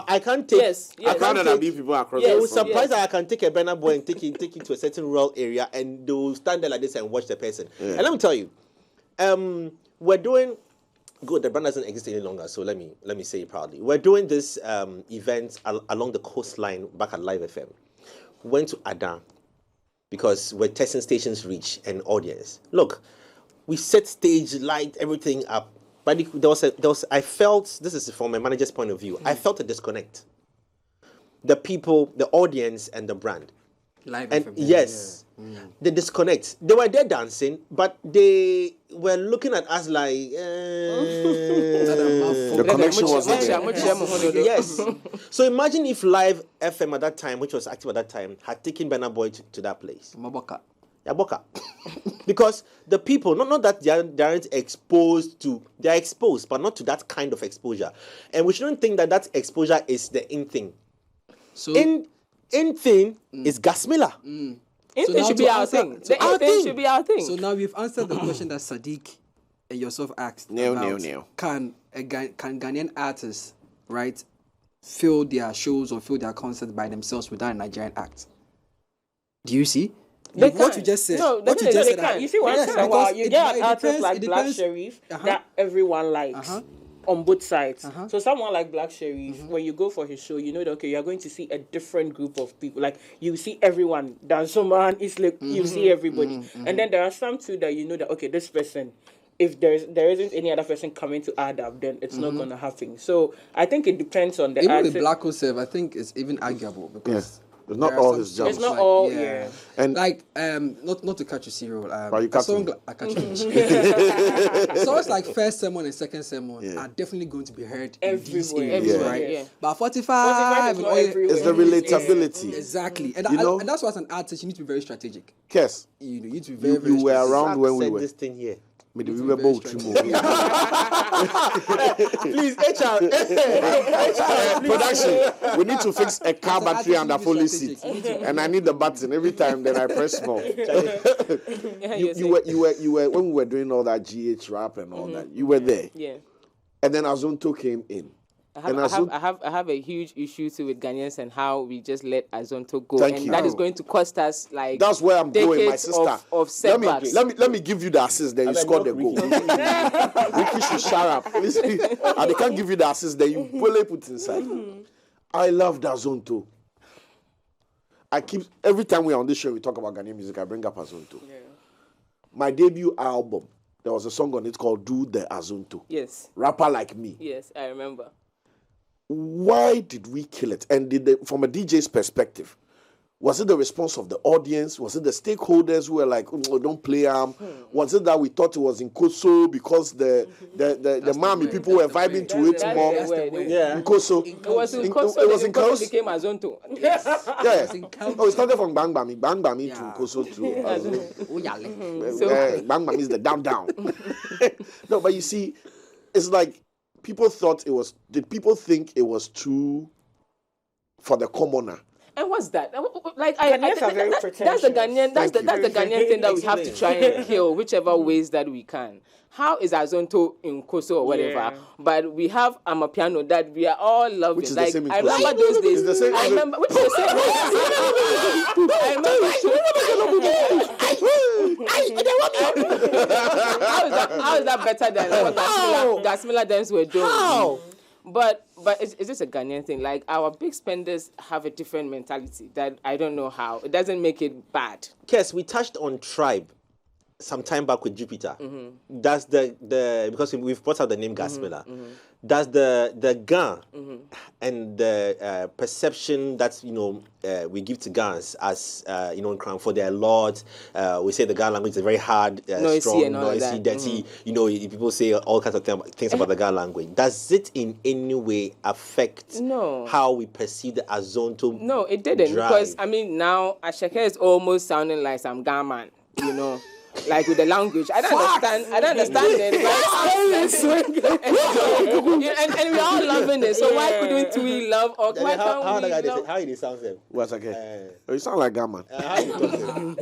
I can't take. Yes. I can't take people across. They will surprise that I can take a banner boy and take it to a certain rural area, and they will stand there like this and watch the person. And let me tell you, we're doing. Good, the brand doesn't exist any longer, so let me say it proudly. We're doing this event along the coastline back at Live FM. Went to Ada because we're testing stations reach and audience. Look, we set stage, light, everything up, but there was I felt, this is from a manager's point of view, I felt a disconnect. The people, the audience, and the brand. Live And FM, yes, the disconnect. They were there dancing, but they were looking at us like. The connection wasn't there. Yes. So imagine if Live FM at that time, which was active at that time, had taken Burna Boy to that place. Maboka. Yaboka. Because the people, not that they aren't exposed to, they are exposed, but not to that kind of exposure. And we shouldn't think that exposure is the in thing. So In thing is Gasmila. It should be our thing. The thing should be our thing. So now we've answered the question that Sadiq and yourself asked. No. Can Ghanaian artists, right, fill their shows or fill their concerts by themselves without a Nigerian act? Do you see? What you just said. No, what you just said. can. You see, once in a while, you get an artist like Black Sherif that everyone likes. On both sides. So someone like Black Sherif, when you go for his show, you know that, okay, you're going to see a different group of people. Like, you see everyone. Dansoman, Islik, you see everybody. And then there are some too that you know that, okay, this person, if there isn't any other person coming to add up, then it's not going to happen. So I think it depends on the even artist. with Black Yourself, I think it's even arguable because it's not all his jobs. It's not all, And like not to catch you Cyril. But you catch me. I catch you. So it's like first sermon and second sermon are definitely going to be heard in these areas, right? Yeah. But 45 and all, it's the relatability. Exactly, and that's why as an artist you need to be very strategic. KESS, You need to be very, very you were strategic. around when we Said were. this thing here. We were both too much. Please, HR. Production. We need to fix a car As an battery artist, under you need to be fully strategic. seat, You need to- and I need the button every time. Then I press small. You were when we were doing all that GH rap and all that. You were there, Yeah. and then Azonto came in. I have a huge issue too with Ghanaians and how we just let Azonto go, Thank and you. that is going to cost us like That's where I'm going, my decades sister. of setbacks. Let me give you the assist. Then you score the goal. Ricky should shut up. Listen, and they can't give you the assist. Then you put inside. I love Azonto. Every time we're on this show, we talk about Ghanaian music. I bring up Azonto. Yeah. My debut album, there was a song on it called "Do the Azonto." Yes. Rapper Like Me. Yes, I remember. Why did we kill it? And from a DJ's perspective, was it the response of the audience? Was it the stakeholders who were like, oh, don't play Was it that we thought it was in Koso because the Mami people were vibing to it more? Yeah. In Koso. It was in Koso. It was in Koso Koso. became Azonto. Yes. Oh, it started from Bang Bami to Koso to Bang Bami is the down. No, but you see, it's like people thought it was. Did people think it was too for the commoner? And what's that? Like Ghanaians are very that's the Ghanaian. That's the Ghanaian thing that we have to try and kill whichever ways that we can. How is Azonto in Koso or whatever? Yeah. But we have Amapiano that we are all loving. Which is like the same in I Koso. remember those days. It's the same. I remember which is the same. How is that better than what Gasmila dance were doing? How? But is this a Ghanaian thing? Like our big spenders have a different mentality that I don't know how. It doesn't make it bad. KESS, we touched on Tribe some time back with Jupiter. That's the because we've brought out the name Gasmila. does the Ga and the perception that we give to Gans as in Crown for their Lord, we say the Ga language is very hard, Noisy strong, and all noisy, that. dirty. People say all kinds of things about the Ga language. Does it in any way affect how we perceive the Azonto? No, it didn't, drive? because now Ashake is almost sounding like some Gaman, like with the language. I don't understand it. And we're all loving it. So why couldn't we love? Or why how can't we love? how it sounds them? What's okay? You sound like Gaman. How you talk them?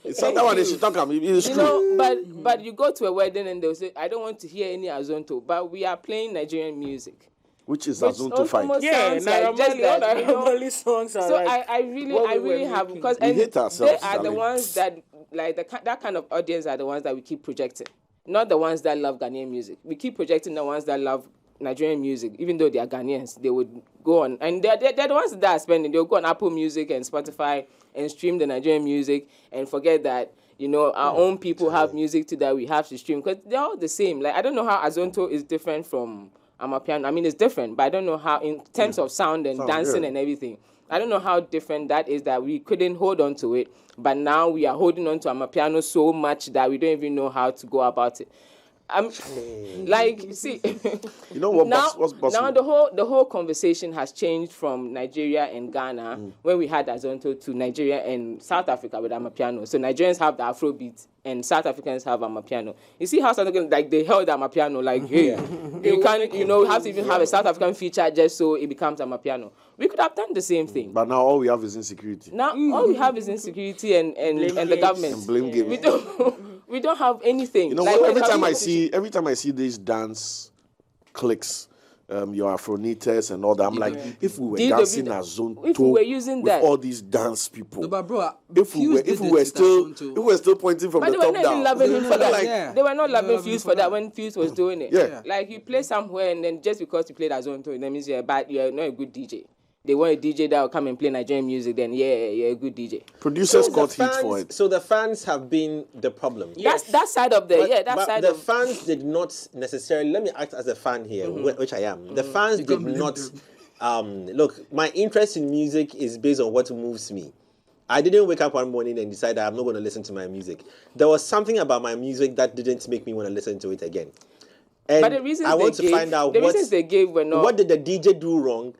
It's not that one. They should talk about. It's true. But you go to a wedding and they'll say, I don't want to hear any Azonto, but we are playing Nigerian music. Which is Azonto fight. Yeah, Naira songs are so like I really have, because we hate ourselves, they are the ones that that kind of audience are the ones that we keep projecting, not the ones that love Ghanaian music. We keep projecting the ones that love Nigerian music, even though they are Ghanaians. They would go on, and they're the ones that are spending. They'll go on Apple Music and Spotify and stream the Nigerian music and forget that our own people have music too that we have to stream, because they're all the same. Like, I don't know how Azonto is different from Amapiano. I mean, it's different, but I don't know how, in terms of sound and dancing and everything, I don't know how different that is, that we couldn't hold on to it, but now we are holding on to Amapiano so much that we don't even know how to go about it. See, you know what? What's possible? Now the whole conversation has changed from Nigeria and Ghana when we had Azonto to Nigeria and South Africa with Amapiano. So Nigerians have the Afrobeats and South Africans have Amapiano. You see how South Africans, like, they held Amapiano, like, hey, you can't, have to even have a South African feature just so it becomes Amapiano. We could have done the same thing. But now all we have is insecurity. Now all we have is insecurity and the government. And blame games. We don't have anything. Every time I see these dance cliques, your Afronitas and all that, I'm like, if we were dancing as Zonto, if we were using with that, all these dance people, No, but bro, if we were still pointing from but the they were top not down, even loving him for that. Yeah. They were not loving Fuse for that when Fuse was doing it. Yeah. Like, you play somewhere and then just because you played Azonto, that means you're not a good DJ. They want a DJ that will come and play Nigerian music, then you're a good DJ. producers got heat for it. So the fans have been the problem. Yes. That side of the, But the fans did not necessarily, let me act as a fan here, which I am. The fans did not, look, my interest in music is based on what moves me. I didn't wake up one morning and decide that I'm not going to listen to my music. There was something about my music that didn't make me want to listen to it again. And but the reasons I want to find out reasons they gave were not. What did the DJ do wrong?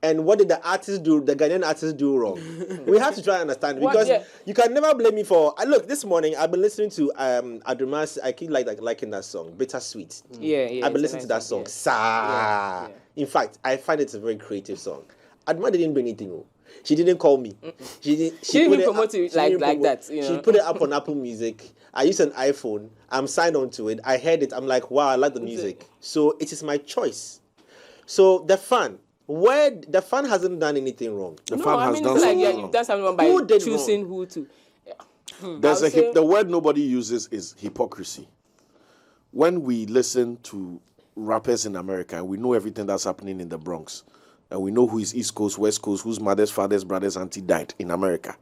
And what did the artist do, the Ghanaian artist do wrong? We have to try and understand, because you can never blame me for... Look, this morning I've been listening to Adumas. I keep liking that song, Bittersweet. Yeah. I've been listening to that song. Yeah. In fact, I find it's a very creative song. Aduma didn't do anything. She didn't call me. She didn't promote it like that. She put it up on Apple Music. I use an iPhone. I'm signed onto it. I heard it. I'm like, wow, I like the music. So it is my choice. So the fan hasn't done anything wrong. The fan has done something wrong. You've done something wrong by choosing who to. The word nobody uses is hypocrisy. When we listen to rappers in America, we know everything that's happening in the Bronx, and we know who is East Coast, West Coast, whose mothers, fathers, brothers, auntie died in America,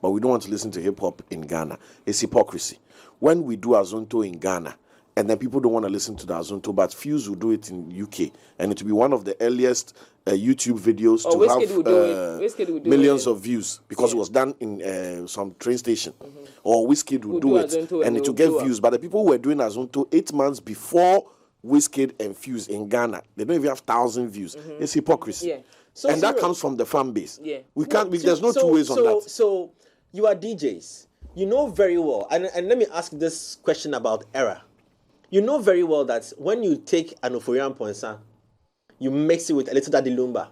but we don't want to listen to hip hop in Ghana. It's hypocrisy. When we do Azonto in Ghana, and then people don't want to listen to the Azonto, but Fuse will do it in UK, and it will be one of the earliest YouTube videos to have millions of views, because it was done in some train station. Or Wizkid will do it, and it will get views. But the people who were doing Azonto 8 months before Wizkid and Fuse in Ghana, they don't even have 1,000 views. It's hypocrisy. Yeah. And that comes from the fan base. Yeah. There's no two ways on that. So you are DJs. You know very well, and let me ask this question about era. You know very well that when you take an Oforian Ponsa, you mix it with a little Daddy Lumba,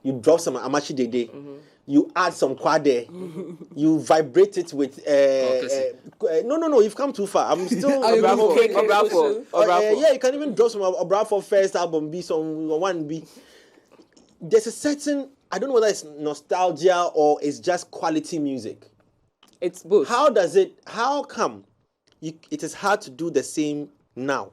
you drop some Amachi Dede, you add some Kwade, you vibrate it with... No, you've come too far. I'm still... Obrafo. You can even drop some Obrafo first album, B, some 1B. There's a certain... I don't know whether it's nostalgia or it's just quality music. It's both. How come it is hard to do the same now?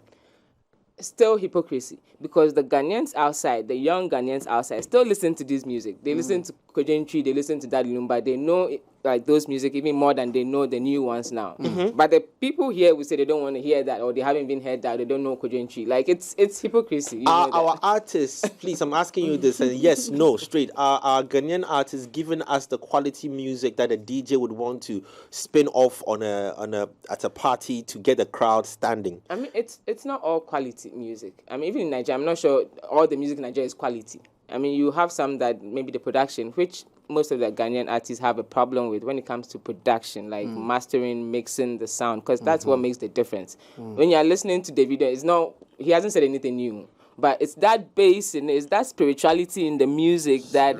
Still hypocrisy, because the Ghanaians outside, the young Ghanaians outside, still listen to this music. They listen to Kojentri, they listen to Daddy Lumba. They know like those music even more than they know the new ones now. But the people here will say they don't want to hear that, or they haven't been heard that, they don't know Kojenchi. Like it's hypocrisy. You know Our artists, please, I'm asking you this, and yes, no, straight. Our Ghanaian artists giving us the quality music that a DJ would want to spin off on at a party to get the crowd standing. I mean, it's not all quality music. I mean, even in Nigeria, I'm not sure all the music in Nigeria is quality. I mean, you have some that maybe the production, which most of the Ghanaian artists have a problem with when it comes to production, like mastering, mixing the sound, because that's what makes the difference. When you're listening to Davido, he hasn't said anything new, but it's that bass and it's that spirituality in the music that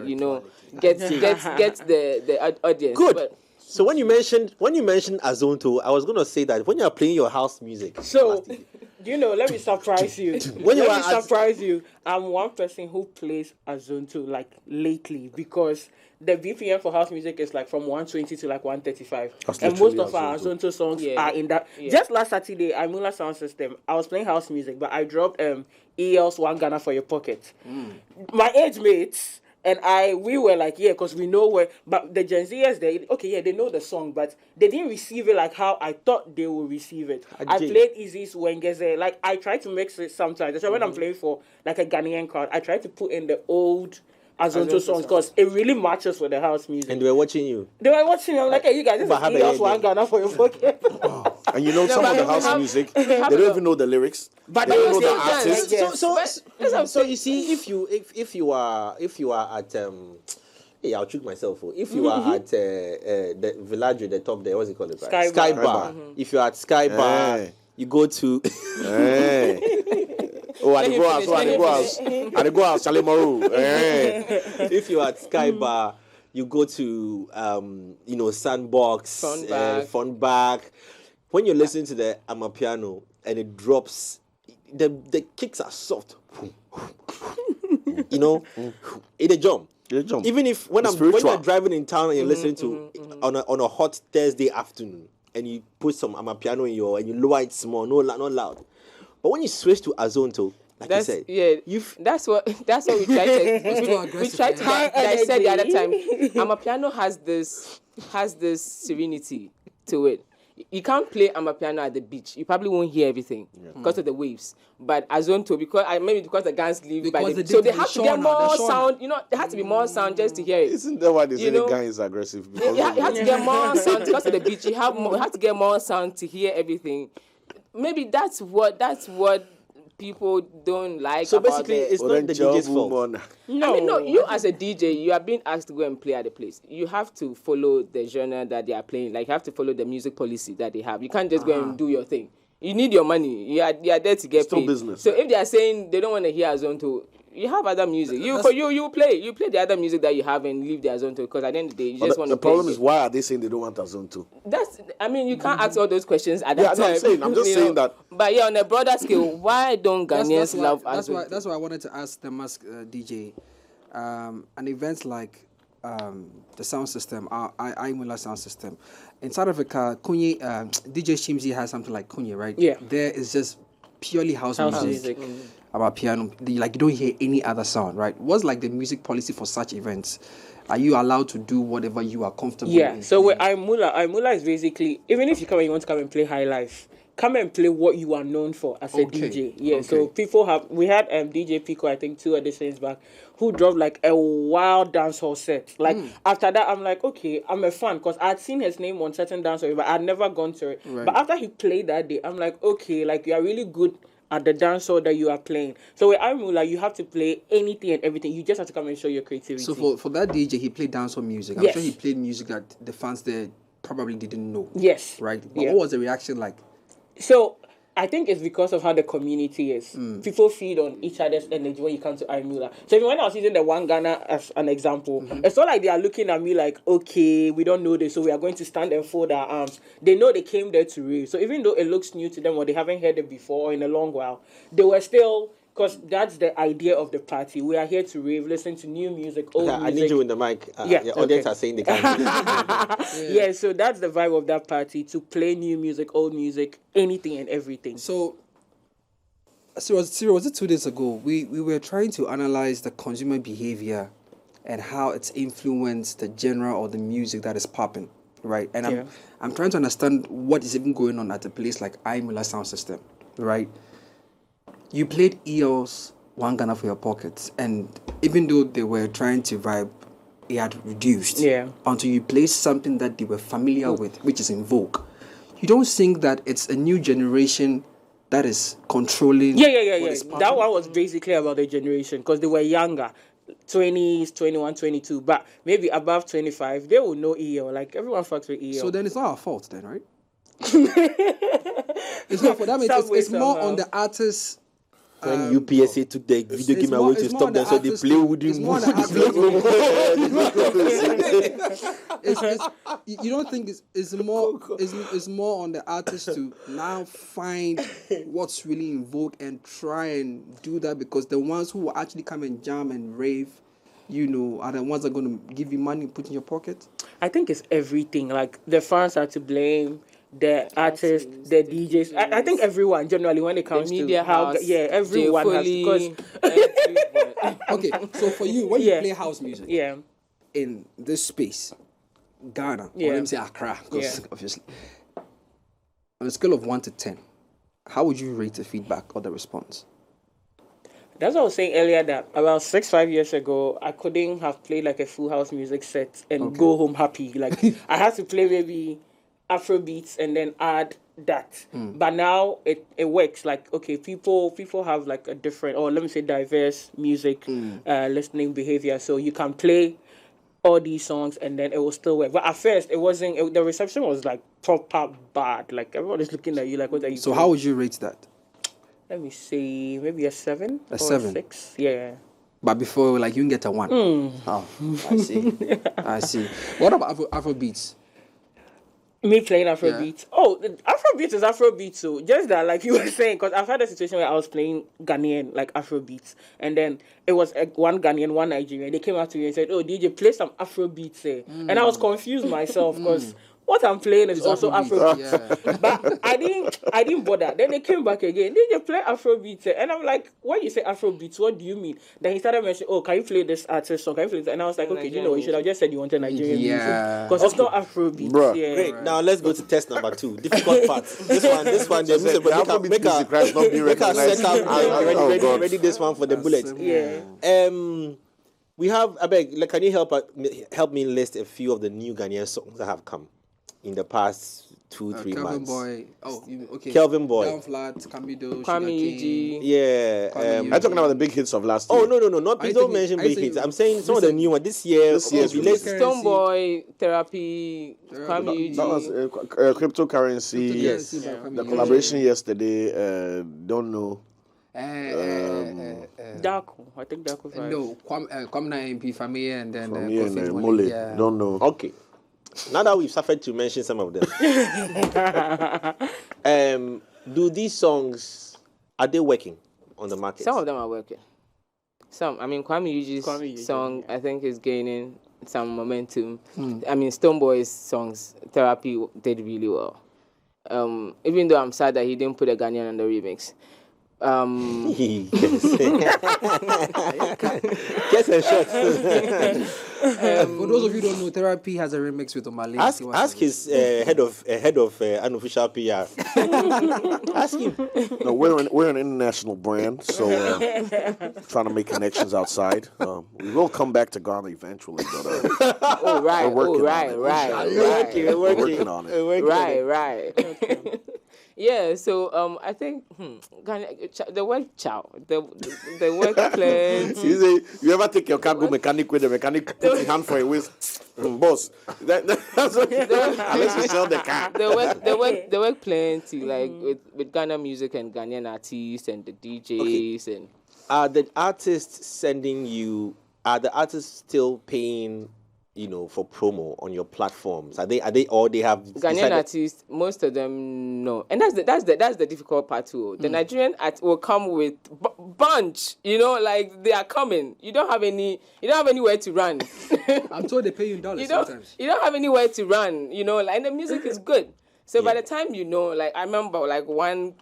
gets the audience. Good. But, So when you mentioned Azonto, I was gonna say that when you're playing your house music. So, let me surprise you. Surprise you. I'm one person who plays Azonto like lately because the BPM for house music is like from 120 to like 135. And most of our Azonto songs are in that. Yeah. Just last Saturday, Imula Sound System, I was playing house music, but I dropped EL's One Ghana for Your Pocket. My age mates and we were like, because we know where, but the Gen Zers, they know the song, but they didn't receive it like how I thought they would receive it. I played Easy's Wengeze, like I try to mix it sometimes. That's why when I'm playing for like a Ghanaian crowd, I try to put in the old Azonto songs because it really matches with the house music. And they were watching you. I'm like, hey, you guys, this is EL's One Ghana for Your Pocket. And some of the house music, they don't even know the lyrics. But they don't know the artist. Yes. So you see, if you are at hey, I'll trick myself. If you are at the Village at the top there, what's it called? Sky Bar. If you're at Sky Bar, you go to. I go out, Salimaru. If you're at Sky Bar, you go to Sandbox, Fun Back. When you listen to the Amapiano and it drops, the kicks are soft. It a jump. Even if when you're driving in town and you're listening to on a hot Thursday afternoon and you put some Amapiano and you lower it small, not loud. But when you switch to Azonto, that's what we try to we try to. Like I said the other time, Amapiano has this serenity to it. You can't play Amapiano at the beach. You probably won't hear everything because of the waves. But Azonto, because the guns leave by so they have to get more sound. There has to be more sound just to hear it. Isn't that why they say the gun is aggressive? You have to get more sound because of the beach. You have to get more sound to hear everything. Maybe that's what people don't like. So basically, it's not the DJ's fault. No, you as a DJ, you are being asked to go and play at the place. You have to follow the genre that they are playing. Like you have to follow the music policy that they have. You can't just go and do your thing. You need your money. You are there to get paid. Business. So if they are saying they don't want to hear Azonto, you have other music. You play the other music that you have and leave the Azonto because at the end of the day you just want to play. The problem is why are they saying they don't want Azonto? You can't ask all those questions at that time. I'm just saying that. But on a broader scale, why don't Ghanaians love Azonto? That's why I wanted to ask the Mask DJ, an event like the sound system, Imula sound system. In South Africa, Kunye, DJ Shimzi has something like Kunye, right? Yeah. There is just purely house music. About piano, you don't hear any other sound, right? What's like the music policy for such events? Are you allowed to do whatever you are comfortable with? Yeah, so with Imula is basically, even if you want to come and play high life, come and play what you are known for as a DJ. Yeah, okay. So we had DJ Pico, I think 2 editions back, who dropped like a wild dancehall set. Like after that, I'm like, okay, I'm a fan because I'd seen his name on certain dancehall, but I'd never gone to it. Right. But after he played that day, I'm like, okay, like you are really good at the dancehall that you are playing. So with Imula, you have to play anything and everything. You just have to come and show your creativity. So for that DJ, he played dancehall music. I'm sure he played music that the fans there probably didn't know. Yes. Right? But what was the reaction like? So I think it's because of how the community is. People feed on each other's energy when you come to Imula. So even when I was using the One Ghana as an example, it's not like they are looking at me like, okay, we don't know this, so we are going to stand and fold our arms. They know they came there to rave. So even though it looks new to them or they haven't heard it before in a long while, they were still... Because that's the idea of the party. We are here to rave, listen to new music, old music. I need you in the mic. Your audience are saying they can't. Yeah, so that's the vibe of that party, to play new music, old music, anything and everything. So was it 2 days ago? We were trying to analyze the consumer behavior and how it's influenced the genre or the music that is popping, right? And Yeah. I'm trying to understand what is even going on at a place like iMula Sound System, right? You played EOS One Ghana for Your Pockets, and even though they were trying to vibe, it had reduced. Yeah. Until you play something that they were familiar with, which is in vogue. You don't think that it's a new generation that is controlling. Yeah. what is That popping? one was basically about the generation because they were younger. 20s, 21, 22, but maybe above 25, they will know EO. Like everyone fucks with EO. So then it's not our fault, then, right? It's not for that. It's more on the artists. When UPSA took the video game away to stop them, so they play wooden. It's more on the you don't think it's more on the artist to now find what's really in vogue and try and do that, because the ones who will actually come and jam and rave, are the ones that are going to give you money, put in your pocket? I think it's everything. Like the fans are to blame, the artists, the DJs. I think everyone generally when it comes media to how house, everyone has because Okay, so for you, when you play house music, yeah. in this space, Ghana, or Yeah. let me say Accra, because Yeah. obviously, on a scale of 1 to 10, how would you rate the feedback or the response? That's what I was saying earlier, that about 5 years ago, I couldn't have played like a full house music set and go home happy. Like I had to play maybe Afrobeats and then add that. But now it works. Like, okay, people have like a different, or let me say diverse music listening behavior. So you can play all these songs and then it will still work. But at first, the reception was like proper bad. Like everyone is looking at you like, what are you So doing? how would you rate that? Let me see, maybe a 7 or 7? a 6. Yeah. But before, like, you can get a 1. Oh, I see. I see. What about Afrobeats? Me playing Afrobeats. Oh, Afrobeats is Afrobeats. So just that, like you were saying, because I've had a situation where I was playing Ghanaian, like Afrobeats, and then it was one Ghanaian, one Nigerian. They came up to me and said, "Oh, DJ, play some Afrobeats." And I was confused myself because what I'm playing is also Afrobeats. Yeah. But I didn't bother. Then they came back again. DJ, play Afrobeats. And I'm like, when you say Afrobeats, what do you mean? Then he started mentioning, oh, can you play this artist song? Can you play this? And I was like, okay, you should have just said you wanted Nigerian music. Because it's not Afrobeats. Bruh. Yeah. Great. Now let's go to test number 2. Difficult part. This one. So the Afrobeat music has not been Make us recognized. set up. Oh, God. Ready this one for the bullet. Yeah. We have. I beg. Like, can you help me list a few of the new Ghanaian songs that have come in the past 2-3 Kelvin months? Boy. Okay. Kelvin Boy. Down Flat, Camido, Kwame Sugarcane. Eugene. Yeah. Kwame I'm talking about the big hits of last year. Oh no! Not Are you don't thinking- mention are you big hits. saying I'm saying some of the recent- new one this year. This year's maybe release. let's- Stoneboy, Therapy, Kwame Eugene. That was cryptocurrency. Yes. By Kwame The Eugene. collaboration yesterday. Don't know. Darko. I think Darko vibes. No, Kwamna MP Family and then From me and Kofi Mole. Mole, yeah. Don't know. Okay. Now that we've suffered to mention some of them, do these songs, are they working on the market? Some of them are working. Kwame Eugene's Kwame Eugene, song, I think, is gaining some momentum. I mean, Stoneboy's songs, Therapy, did really well. Even though I'm sad that he didn't put a Ghanaian on the remix. Guess and shots. For those of you who don't know, Therapy has a remix with Omale. Ask his head of unofficial PR. Ask him. No, we're an international brand, so trying to make connections outside. We will come back to Ghana eventually, but Oh, right. We're working on right. it. We're we're working on it. Right. Yeah, so I think Ghana, the work the work plenty. You say, you ever take your car go mechanic with the mechanic put his hand for a waist, boss? That's what unless you sell the car. The work plenty, like with Ghana music and Ghanaian artists and the DJs and. Are the artists still paying, for promo on your platforms? Are they or they have Ghanaian artists, most of them no, and that's the difficult part too. The Nigerian will come with bunch, like they are coming. You don't have anywhere to run. I'm told they pay you in dollars sometimes. You don't have anywhere to run. And the music is good. So by the time like I remember like one,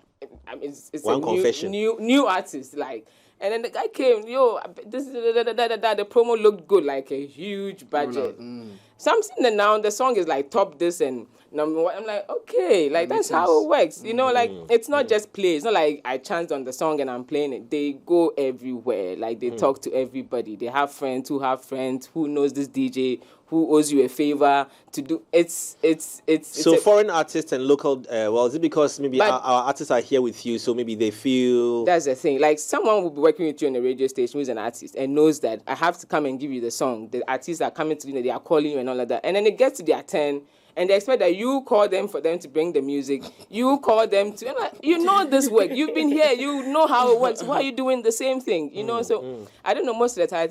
it's One a confession. new artist like. And then the guy came, this the promo looked good, like a huge budget. So I'm seeing that now the song is like top this and number one. I'm like, okay, like that's how it works. Like it's not just play. It's not like I chanced on the song and I'm playing it. They go everywhere. Like they talk to everybody. They have friends who knows this DJ, who owes you a favor to do. It's so foreign artists and local. Is it because maybe our artists are here with you, so maybe they feel that's the thing. Like someone will be working with you on a radio station who's an artist and knows that I have to come and give you the song. The artists are coming to you, they are calling you and all of that, and then it gets to their turn. And they expect that you call them for them to bring the music. You call them to, you know this work. You've been here. You know how it works. Why are you doing the same thing? So I don't know. Most of the time, I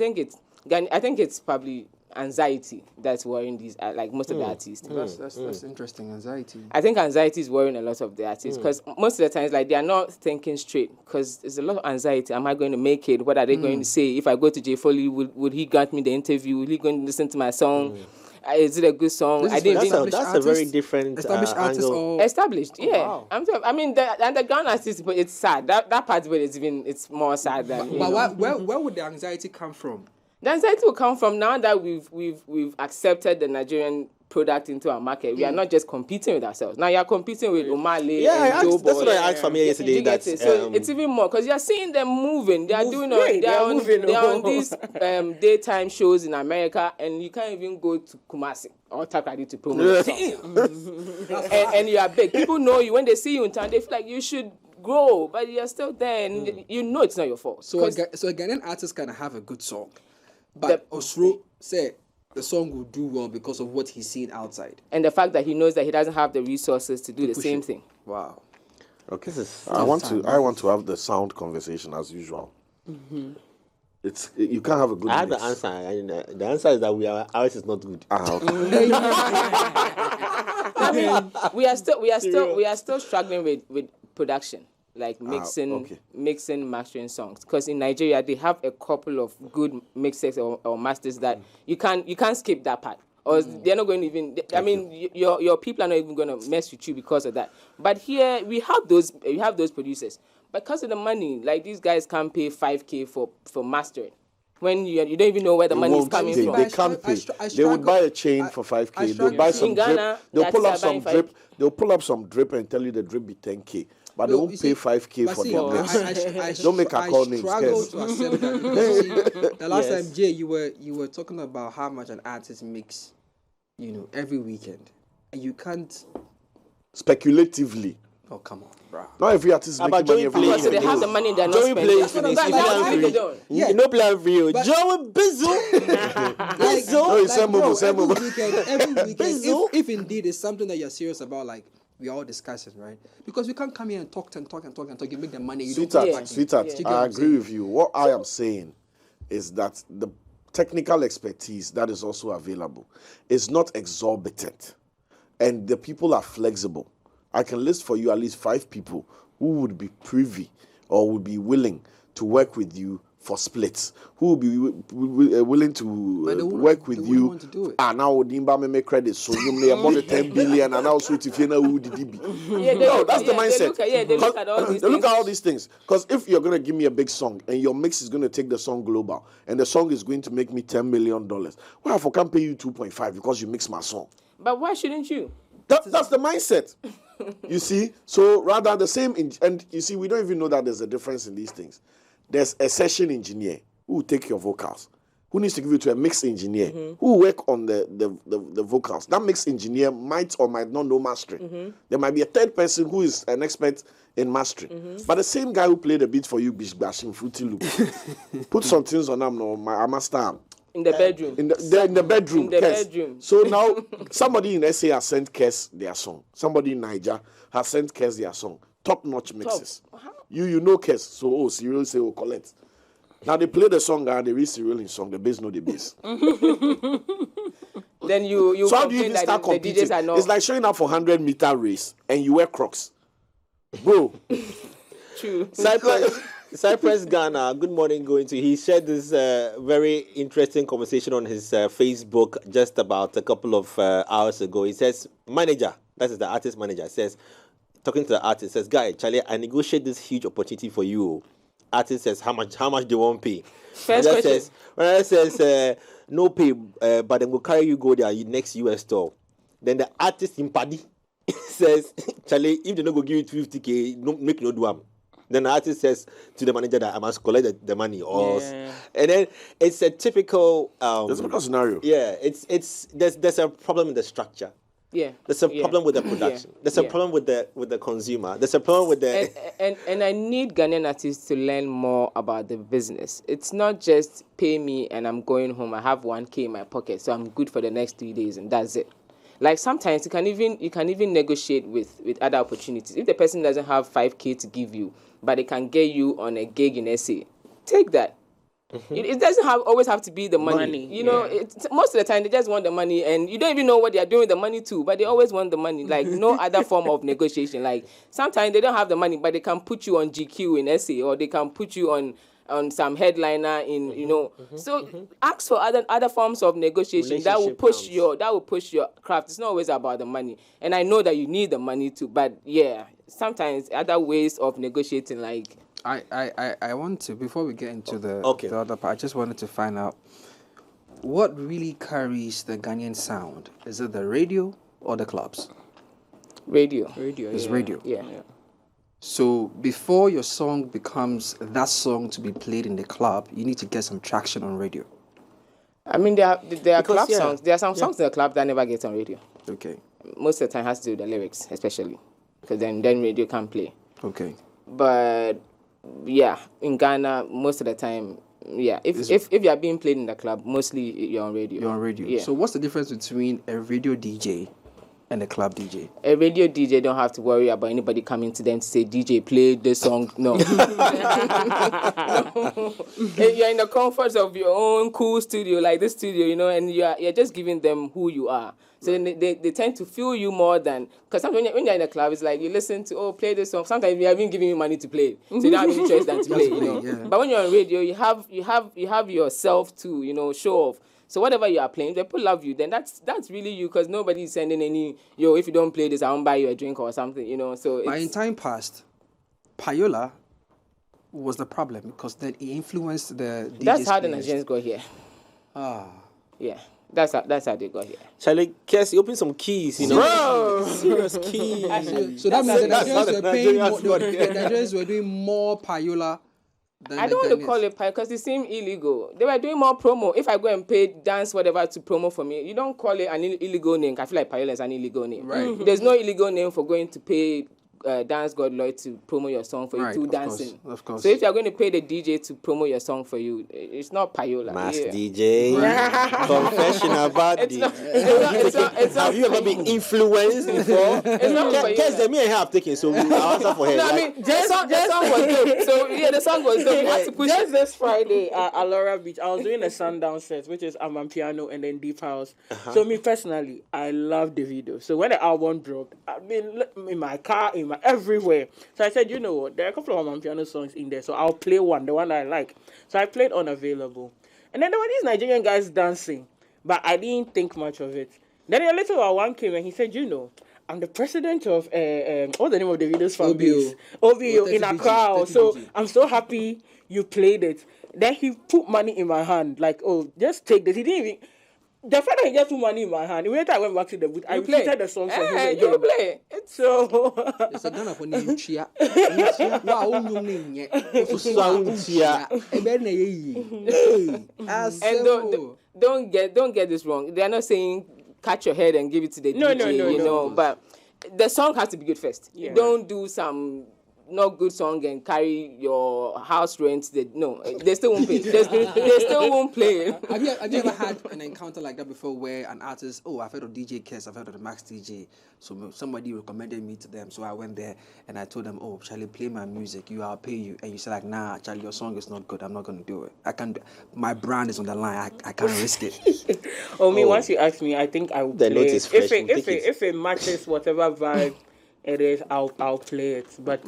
think it's probably anxiety that's worrying these, like most of the artists. That's interesting. Anxiety. I think anxiety is worrying a lot of the artists because most of the times, like they are not thinking straight because there's a lot of anxiety. Am I going to make it? What are they going to say? If I go to J. Foley, would he grant me the interview? Will he going to listen to my song? Is it a good song? That's a very different established angle. Established, yeah. Wow. I mean, the underground artists, but it's sad. That part of it it's more sad than. But where would the anxiety come from? The anxiety will come from now that we've accepted the Nigerian product into our market. We are not just competing with ourselves. Now you are competing with Omale and Joe Boy. That's what I asked from yesterday. So it's even more because you are seeing them moving. They are on these daytime shows in America, and you can't even go to Kumasi or Takrady to promote the song. and you are big. People know you when they see you in town. They feel like you should grow, but you're still there, and you know it's not your fault. So a Ghanaian artist can have a good song, but Osro say the song will do well because of what he's seen outside. And the fact that he knows that he doesn't have the resources to do the same thing. Wow. Okay. I want to have the sound conversation as usual. You can't have a good. I have mix. the answer. And, the answer is that ours is not good. Okay. I mean, we are still struggling with production. Like mixing, mastering songs. Because in Nigeria, they have a couple of good mixes or masters that you can't skip that part. Or they're not going to even. I mean, your people are not even going to mess with you because of that. But here we have those producers. Because of the money, like these guys can't pay 5K for mastering. When you don't even know where the money is coming from. They can't pay. They would buy a chain for 5K. They'll buy some drip. They'll pull up some drip. They'll pull up some drip and tell you the drip be 10K. But they won't pay 5K for their mix. Don't make a call names. I struggle to accept that because the last time, Jay, you were talking about how much an artist makes, every weekend, and you can't speculatively. Oh, come on, bro. Not every artist is making money every weekend. So they have the money, they're not spending. Joey plays you no plan for you. Joey Bizzle. No, it's every weekend, if indeed it's something that you're serious about, like we are all discussing, right? Because we can't come here and talk. You make the money. You Sweetheart, I agree with you. What I am saying is that the technical expertise that is also available is not exorbitant, and the people are flexible. I can list for you at least 5 people who would be privy or would be willing to work with you for splits, who will be willing to work with you. And now Dimba me make credit, so you may have more than 10 billion, and now sweet if you know who did it be. No, that's the mindset. They look at all these things. They look at all these things. Because if you're gonna give me a big song and your mix is gonna take the song global, and the song is going to make me $10 million, well, I can't pay you 2.5 because you mix my song. But why shouldn't you? That's the mindset. You see, so rather the same, and you see, we don't even know that there's a difference in these things. There's a session engineer who will take your vocals, who needs to give it to a mix engineer who will work on the vocals. That mix engineer might or might not know mastering. There might be a third person who is an expert in mastering. But the same guy who played the beat for you, Bish Bashing Fruity Loop, put some things on them, I master. In the bedroom. In the bedroom. So now, somebody in SA has sent KESS their song. Somebody in Naija has sent KESS their song. Top-notch mixes. You know KESS. So, Cyril say, collect. Now, they play the song, and they read Cyril in song. The bass know the bass. Then you so how do you even start competing? It's like showing up for 100-meter race, and you wear Crocs. Bro. True. Cypress Ghana, good morning, he shared this very interesting conversation on his Facebook just about a couple of hours ago. He says, manager, that is the artist manager, says, talking to the artist, says, guy, Charlie, I negotiate this huge opportunity for you. artist says how much they won't pay. First question. When it says no pay, but then we'll carry you go there next US store. Then the artist in Paddy says, Charlie, if they don't go give you 250K, no make no do am. Then the artist says to the manager that I must collect the money, or and then it's a typical scenario. Yeah, there's a problem in the structure. Yeah. There's a problem with the production. There's a problem with the consumer. There's a problem with the and I need Ghanaian artists to learn more about the business. It's not just pay me and I'm going home. I have 1K in my pocket, so I'm good for the next 3 days, and that's it. Like sometimes you can even negotiate with other opportunities. If the person doesn't have 5K to give you, but they can get you on a gig in SA, take that. Mm-hmm. It doesn't always have to be the money. You know, most of the time they just want the money, and you don't even know what they are doing with the money too, but they always want the money. Like no other form of negotiation. Like sometimes they don't have the money, but they can put you on GQ in SA, or they can put you on some headliner in, you know. So ask for other forms of negotiation that will push your craft. It's not always about the money. And I know that you need the money too, but sometimes other ways of negotiating, like I want to, before we get into the other part, I just wanted to find out what really carries the Ghanaian sound. Is it the radio or the clubs? Radio. It's radio. Yeah. So before your song becomes that song to be played in the club, you need to get some traction on radio. I mean, there are club songs. There are some songs in the club that never get on radio. Okay. Most of the time has to do with the lyrics, especially, because then radio can play. Okay. But in Ghana, most of the time, if you are being played in the club, mostly you're on radio. You're on radio. Yeah. So what's the difference between a radio DJ and a club DJ? A radio DJ don't have to worry about anybody coming to them to say, DJ, play this song. No. No. You're in the comforts of your own cool studio, like this studio, you know, and you're just giving them who you are. So they tend to feel you more than, because sometimes when you're in the club, it's like you listen to, play this song. Sometimes we have been giving you money to play, so you don't have any choice than to play, you know. Yeah. But when you're on radio, you have yourself to, you know, show off. So whatever you are playing, if people love you, then that's really you, because nobody is sending any, if you don't play this, I won't buy you a drink or something, you know. So but in time past, Payola was the problem, because then it influenced the DJs. That's how the Nigerians got here. Yeah. That's how they got here. Charlie, KESS, you open some keys, you know. Bro! Serious keys. So that means the Nigerians were doing more Payola than I don't want to call it Payola because it seemed illegal. They were doing more promo. If I go and pay dance whatever to promo for me, you don't call it an illegal name. I feel like Payola is an illegal name. Right. Mm-hmm. There's no illegal name for going to pay Dance God Lloyd to promote your song for you to dancing. Of course. So if you're going to pay the DJ to promote your song for you, it's not Payola. DJ. Confession about it. Have you ever been influenced before? It's not Payola. KESS, me and her have taken, so we answer for her. No, I mean, the song was dope. So the song was dope. We had to push just this Friday at Alora Beach, I was doing a sundown set, which is Piano and then Deep House. So me personally, I love the video. So when the album dropped, I've been in my car, everywhere. So I said, you know what, there are a couple of Piano songs in there, so I'll play one, the one I like. So I played Unavailable. And then there were these Nigerian guys dancing, but I didn't think much of it. Then a little while one came and he said, you know, I'm the president of, what's the name of the video's fan base? OBO in Accra. So I'm so happy you played it. Then he put money in my hand, like, just take this. He didn't even... The fact that he just put money in my hand, immediately I went back to the booth, I repeated the song for him again. You play. So... It's a Ghana for Nigeria. And don't get this wrong. They are not saying cut your head and give it to the DJ, no. But the song has to be good first. Yeah. Don't do some not good song and carry your house rent. They still won't pay. They still won't play. Have you ever had an encounter like that before, where an artist, I've heard of DJ KESS, I've heard of the Max DJ, so somebody recommended me to them, so I went there and I told them, Charlie, play my music, I'll pay you, and you said like, nah, Charlie, your song is not good, I'm not going to do it. I can't. My brand is on the line. I can't risk it. Once you ask me, I think I will play it. If it matches whatever vibe it is, I'll play it. But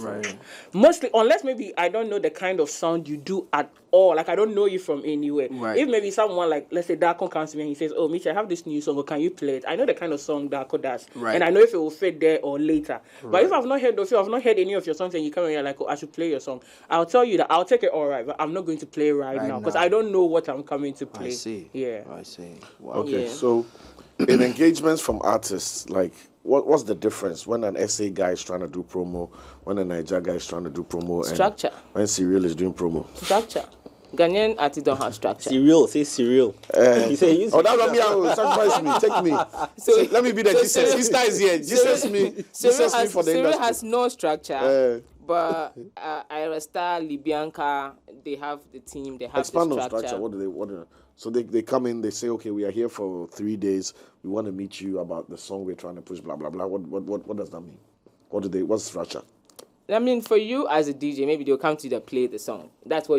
mostly, unless maybe I don't know the kind of sound you do at all, like I don't know you from anywhere. Right. If maybe someone like, let's say Darko comes to me and he says, "Oh, Mitch, I have this new song, can you play it?" I know the kind of song Darko does, and I know if it will fit there or later. But if I've not heard those, if I've not heard any of your songs and you come and you're like, "Oh, I should play your song," I'll tell you that I'll take it all right, but I'm not going to play right now because I don't know what I'm coming to play. I see. Yeah. I see. Wow. Okay, so in engagements from artists, like what's the difference when an SA guy is trying to do promo, when a Naija guy is trying to do promo, Structure. and when Serial is doing promo? Structure. Ghanaian artists don't have structure. Say cereal. He say, use Oh, that's what me. Sacrifice me. Take me. So let me be the Jesus. Sister is here. Jesus me. Jesus me for the Cyril industry. has no structure. But Iresta, Libyanka, they have the team. They have Expand the on structure. structure. What do they? So they come in. They say, okay, we are here for 3 days. We want to meet you about the song we're trying to push. Blah blah blah. What does that mean? What's structure? I mean, for you as a DJ, maybe they'll come to you to play the song. That's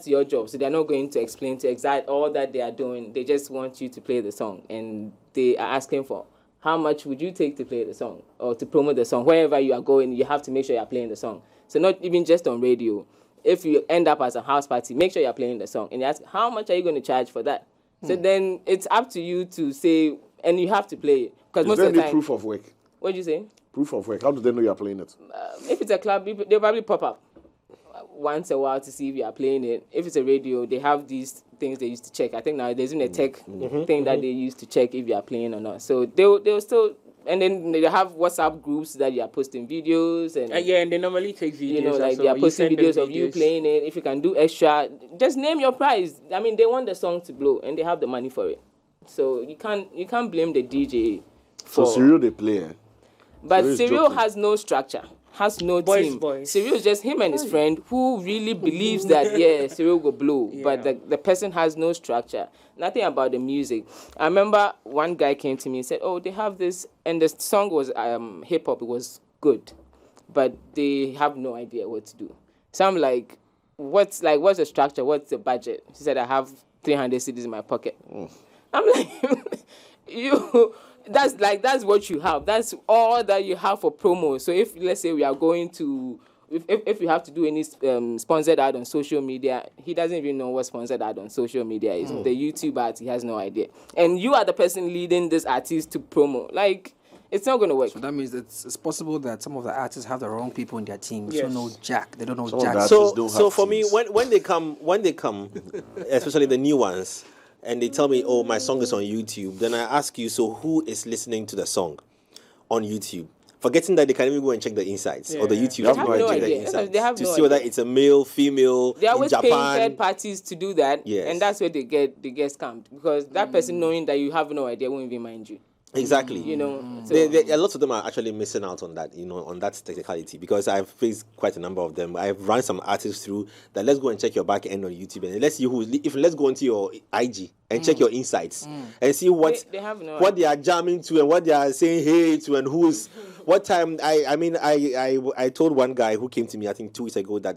your job. So they're not going to explain to exact all that they are doing. They just want you to play the song, and they are asking for how much would you take to play the song or to promote the song. Wherever you are going, you have to make sure you're playing the song. So not even just on radio. If you end up as a house party, make sure you're playing the song. And you ask, how much are you going to charge for that? So then it's up to you to say, and you have to play it. Because most Is there of the any time, proof of work? what did you say? Proof of work. How do they know you're playing it? If it's a club, they'll probably pop up once a while to see if you are playing it. If it's a radio, they have these things they used to check. I think now there's even a tech thing that they use to check if you are playing or not. So they'll still, and then they have WhatsApp groups that you are posting videos and and they normally take videos. you know, like also. they are You posting send them videos of you playing it. If you can do extra, just name your price. I mean, they want the song to blow and they have the money for it. So you can't blame the DJ for. So Serial they play. But Serial is Serial joking. has no structure, has no Boys, team. boys. Serial is just him and his friend who really believes that, Serial will blow. But the person has no structure. Nothing about the music. I remember one guy came to me and said, oh, they have this, and the song was hip-hop. It was good. But they have no idea what to do. So I'm like, what's the structure? What's the budget? She said, I have 300 CDs in my pocket. I'm like, that's what you have. That's all that you have for promo. So if, let's say, we are going to, if you have to do any sponsored ad on social media, he doesn't even know what sponsored ad on social media is. The YouTube ad, he has no idea. And you are the person leading this artist to promo. Like, it's not going to work. So that means that it's possible that some of the artists have the wrong people in their team. They Yes. don't know Jack. They don't know Some of Jack. the artists don't So have for me, teams. when they come, especially the new ones, and they tell me, oh, my song is on YouTube, then I ask you, so who is listening to the song on YouTube? Forgetting that they can even go and check the insights or the YouTube They have can no go and check idea. the insights They have to no see whether idea. it's a male, female, They're in always paying Japan. third parties to do that. Yes. And that's where they get scammed. Because that person knowing that you have no idea won't even mind you. Exactly. You know, so A lot of them are actually missing out on that, on that technicality, because I've faced quite a number of them. I've run some artists through that. Let's go and check your back end on YouTube, and let's see let's go into your IG and check your insights and see what they have no what they are jamming to and what they are saying hey to and who's what time. I told one guy who came to me I think 2 weeks ago that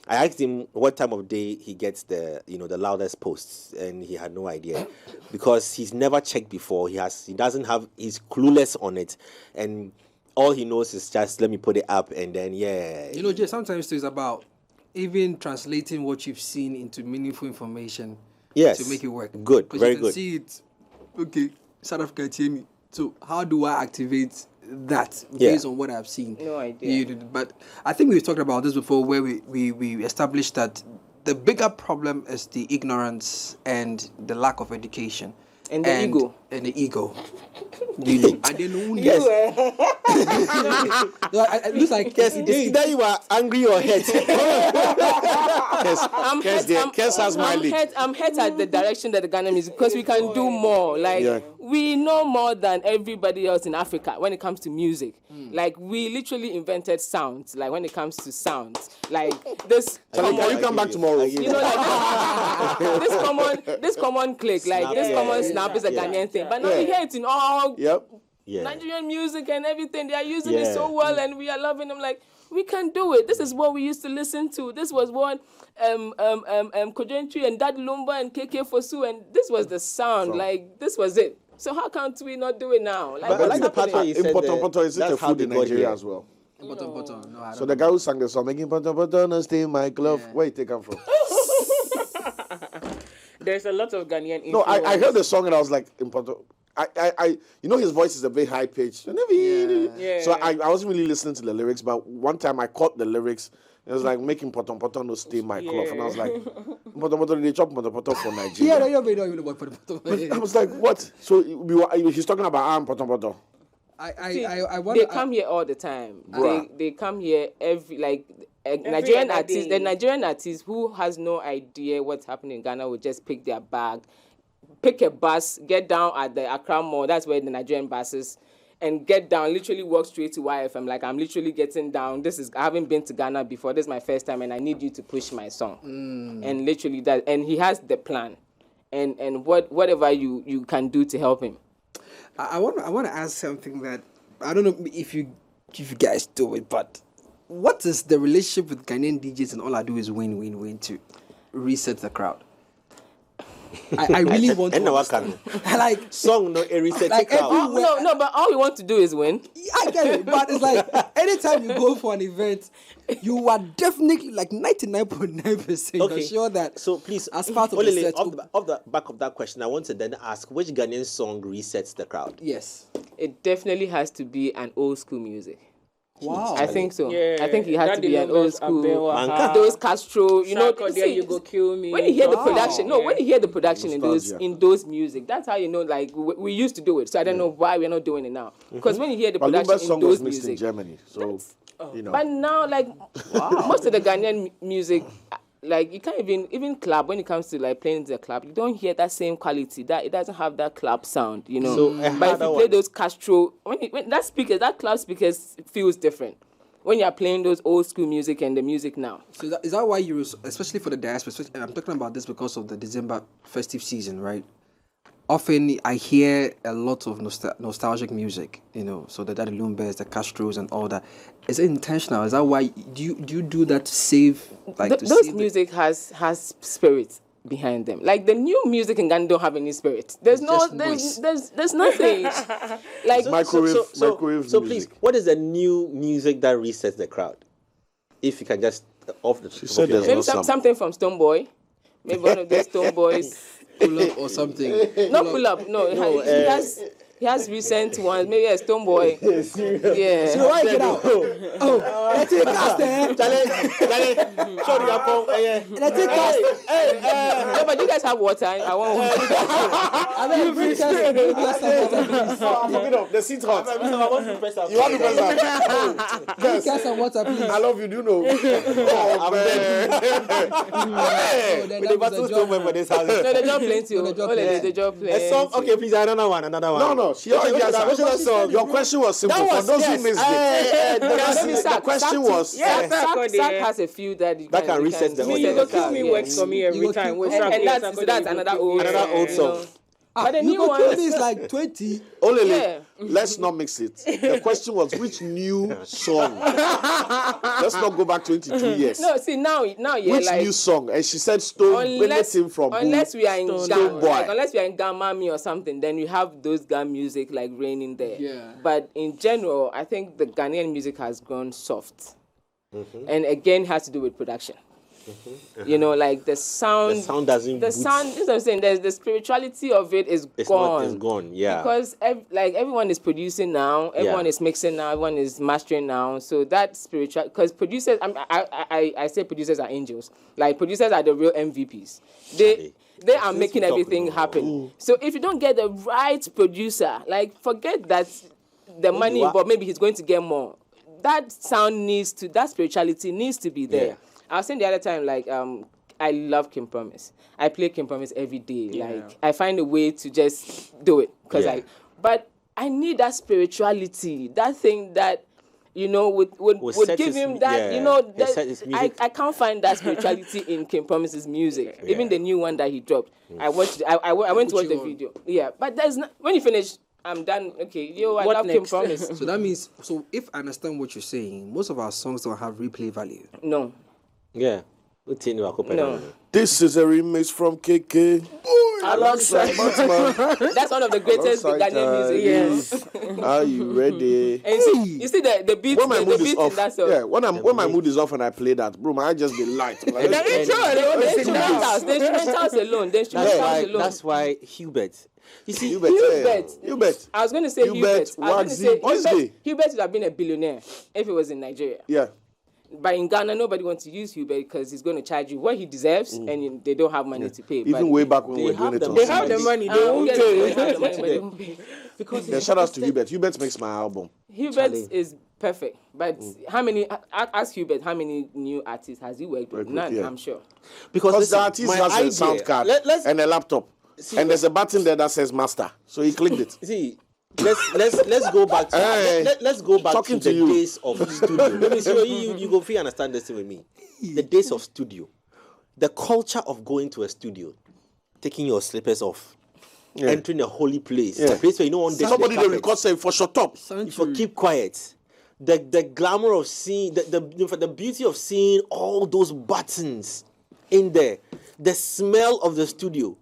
I asked him what time of day he gets the loudest posts, and he had no idea because he's never checked before. He's clueless on it, and all he knows is just let me put it up, and then You know, Jay, sometimes it's about even translating what you've seen into meaningful information yes, to make it work. Good, 'Cause very you can good. see it. Okay, South Africa, hear me. So how do I activate that Yeah. based on what I've seen? No idea. But I think we've talked about this before, where we established that the bigger problem is the ignorance and the lack of education. And the ego. And the ego. You know, I didn't know. Yes. It looks like Yes, it's either you are angry or hurt. KESS has my lead. I'm hurt at the direction that the Ghana music, because we can do more. Like, Yeah. we know more than everybody else in Africa when it comes to music. Like, we literally invented sounds. Like, when it comes to sounds, like this. Charlie, can you come back tomorrow? You know, like this common click, like this common snap is a Ghanaian thing. But now we hear it in all Yep. Yeah. Nigerian music and everything. They are using it Yeah. so well, and we are loving them. Like, we can do it. This is what we used to listen to. This was what Kojentry and Dad Lumba and KK Fosu, and this was the sound. Like, this was it. So how can't we not do it now? But I like the part where you said Poto is it that's a how food they in got Nigeria here. as well? Poto. No, I don't So the guy who sang the song, making Poto, no stay in my glove. Yeah. Where you take him from? There's a lot of Ghanaian No, I influence. heard the song and I was like, in Poto. You know his voice is a bit high pitched. Yeah. So I wasn't really listening to the lyrics, but one time I caught the lyrics. It was like making Poto no stay in my glove, and I was like, Poto they chop Poto for Nigeria. Yeah, no, you don't even know what Poto. I was like, what? So he's talking about Poto. I want They come here all the time. Bruh. They come here every Nigerian other artists. day. The Nigerian artist who has no idea what's happening in Ghana will just pick their bag, pick a bus, get down at the Accra Mall. That's where the Nigerian buses. And get down, literally walk straight to YFM. Like, I'm literally getting down. I haven't been to Ghana before. This is my first time, and I need you to push my song. And literally that. And he has the plan, and whatever you can do to help him. I want to ask something that I don't know if you guys do it, but what is the relationship with Ghanaian DJs and all I do is win to reset the crowd? I really want to And now I understand. can. Like Song no a reset Like crowd. every- No, but all we want to do is win. I get it, but it's like anytime you go for an event, you are definitely like 99.9% Okay. sure that. So please, as part of Olele, the set, off the back of that question, I want to then ask which Ghanaian song resets the crowd? yes, It definitely has to be an old school music. wow, I think so. Yeah, I think it has to be an old school. Manka. Those Castro, you know. Sako, there you go kill me. When you hear the Wow. production, when you hear the production Nostalgia. in those music, that's how you know. Like we used to do it, so I don't know why we're not doing it now. Because when you hear the But production Lumba's in song was those mixed in music, Germany, so you know. but now like most of the Ghanaian music, like you can't even club when it comes to like playing the club, you don't hear that same quality. That it doesn't have that club sound, you know. So, but if another you play one. those Castro, when that club speakers feels different. When you're playing those old school music and the music now. So is that why you, especially for the diaspora, I'm talking about this because of the December festive season, right? Often I hear a lot of nostalgic music, you know, so the Daddy Lumbers, the Castros and all that. Is it intentional? Is that why, do you do that to save, like to Those save music has spirit behind them. Like the new music in Ghana don't have any spirit. There's there's nothing. Like Microwave So music. please, what is the new music that resets the crowd? If you can just off the top said of your there's head. no maybe something from Stone Boy. Maybe one of those Stone Boys. pull up or something? Not pull up. No, he has recent ones. Maybe a Stone Boy. Yeah. So why get out? Oh, let's take cast there. Sorry, Let's take cast. No, but you guys have water. I want water. I mean, bring cast some water, please. I'm fucking up. The seat hot. I want to press up. You want to press that? Bring cast some water, please. I love you, do you know? Oh, man. Oh, then With the that was battle a still job. went for this house. No, the job plenty. No, the job Oh, plenty. the job A plenty. song, okay, please, another one. No, she already Okay, answered. what's that song? Your question was simple. That For was- those yes. who missed it, the question was... Sack has a few that you That can reset the Me, you go kill me works for me every time. And that's another old song. But the You new go one kill me is like 20. Olele, Yeah. let's not mix it. The question was which new song? Let's not go back 22 years. No, see now yeah, Which like new song? And she said Stone, anything from who? unless we are in Stone Ghana, Boy. like, unless we are in Gamami or something, then you have those Ghana music like raining there. Yeah. But in general, I think the Ghanaian music has gone soft, and again has to do with production. You know, like the sound. The sound doesn't. The sound. This is what I'm saying. There's the spirituality of it is gone. It's gone. Yeah. Because everyone is producing now, everyone is mixing now, everyone is mastering now. So that spiritual, because producers, I say producers are angels. Like producers are the real MVPs. They are making everything happen. So if you don't get the right producer, like forget that the money, but maybe he's going to get more. That sound that spirituality needs to be there. Yeah. I was saying the other time, like, I love Kim Promise. I play Kim Promise every day. Like, I find a way to just do it. But I need that spirituality, that thing that, you know, would give him that, you know, that I can't find that spirituality in Kim Promise's music. Yeah. Even the new one that he dropped. I went to watch the video. Yeah, but there's not, when you finish, I'm done. Okay, I love Kim Promise. So that means, if I understand what you're saying, most of our songs don't have replay value. No. Yeah. No. This is a remix from KK. Alongside Batman. That's one of the greatest Alongside Ghanaian music. Yes. Are you ready? And you see the beat, When my the mood is beat off, in that song. yeah. When my mood is off and I play that, bro, I just be light. I'm like, The The instrumentals alone. That's why Hubert. You see, Hubert. I was going to say Hubert. Wagsy, Hubert would have been a billionaire if it was in Nigeria. Yeah. But in Ghana, nobody wants to use Hubert because he's going to charge you what he deserves, and they don't have money to pay. Even way back when we were doing it on They have the money. They won't pay. Yeah, shout out to Hubert. Hubert makes my album. Hubert is perfect. But ask Hubert how many new artists has he worked with? None, yeah. I'm sure. Because the artist has a sound card and a laptop. And there's a button there that says master. So he clicked it. See, let's go back to let's go back to the days of studio. Let me see you go free understand this thing with me. The days of studio. The culture of going to a studio, taking your slippers off, entering a holy place. A place where you don't want somebody they record say for shut up. For keep quiet. The glamour of seeing the beauty of seeing all those buttons in there. The smell of the studio,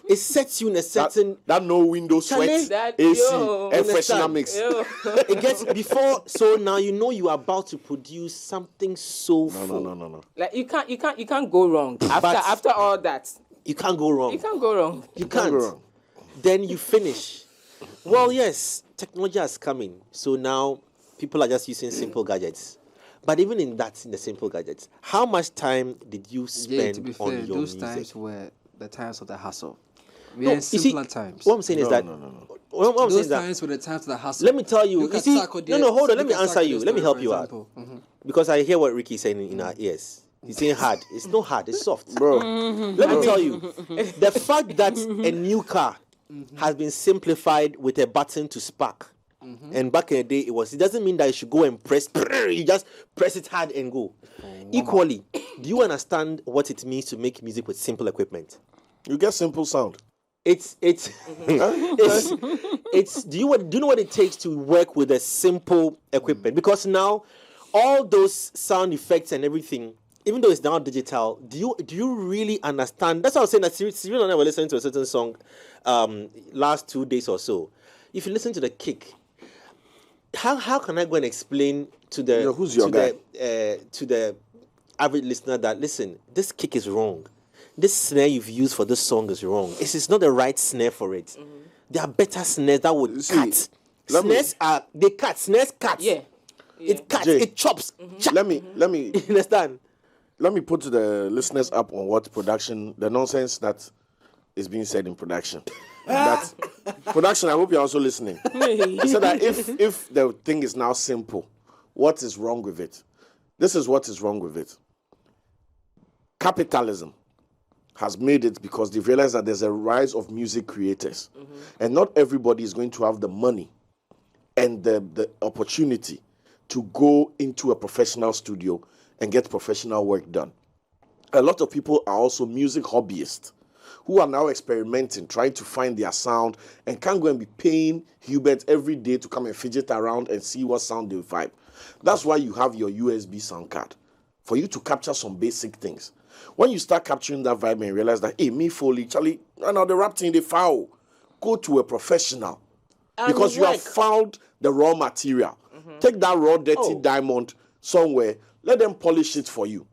it sets you in a certain that no window sweat, AC, air freshener mix. It gets before, so now you are about to produce something so full. No. Like you can't go wrong after all that. You can't go wrong. You can't go wrong. You can't go wrong. Then you finish. Well, yes, technology has come in, so now people are just using simple gadgets. But even in the simple gadgets, how much time did you spend to be fair, on your those music? times were the times of the hustle. We had simpler times. What I'm saying is that those times were the times of the hustle. Let me tell you. Look You at see, Sarko there. hold on. Let Look me at answer Sarko you. there, Let me for help you out. example. Because I hear what Ricky's saying in our ears. He's saying hard. It's not hard. It's soft. Bro. Let me tell you. The fact that a new car has been simplified with a button to spark. And back in the day, it doesn't mean that you should go and press. You just press it hard and go. Equally, do you understand what it means to make music with simple equipment? You get simple sound. It's do you know what it takes to work with a simple equipment? Because now all those sound effects and everything, even though it's now digital, do you really understand? That's what I was saying. That Cyril and I were listening to a certain song last 2 days or so. If you listen to the kick, how can I go and explain to the to the average listener that listen, this kick is wrong. This snare you've used for this song is wrong. It's not the right snare for it. There are better snares that would cut. Snares cut. Snares cut. Yeah. It cuts. Jay, it chops. Let me You understand? let me put the listeners up on what the nonsense that is being said in production. That production, I hope you're also listening. He said that if the thing is now simple, what is wrong with it? This is what is wrong with it. Capitalism has made it because they've realized that there's a rise of music creators. And not everybody is going to have the money and the opportunity to go into a professional studio and get professional work done. A lot of people are also music hobbyists who are now experimenting, trying to find their sound, and can't go and be paying Hubert every day to come and fidget around and see what sound they vibe. That's why you have your USB sound card, for you to capture some basic things. When you start capturing that vibe and realize that, hey, me Foley, Charlie, right now the rap thing, they foul. Go to a professional. Because you have found the raw material. Take that raw, dirty diamond somewhere, let them polish it for you.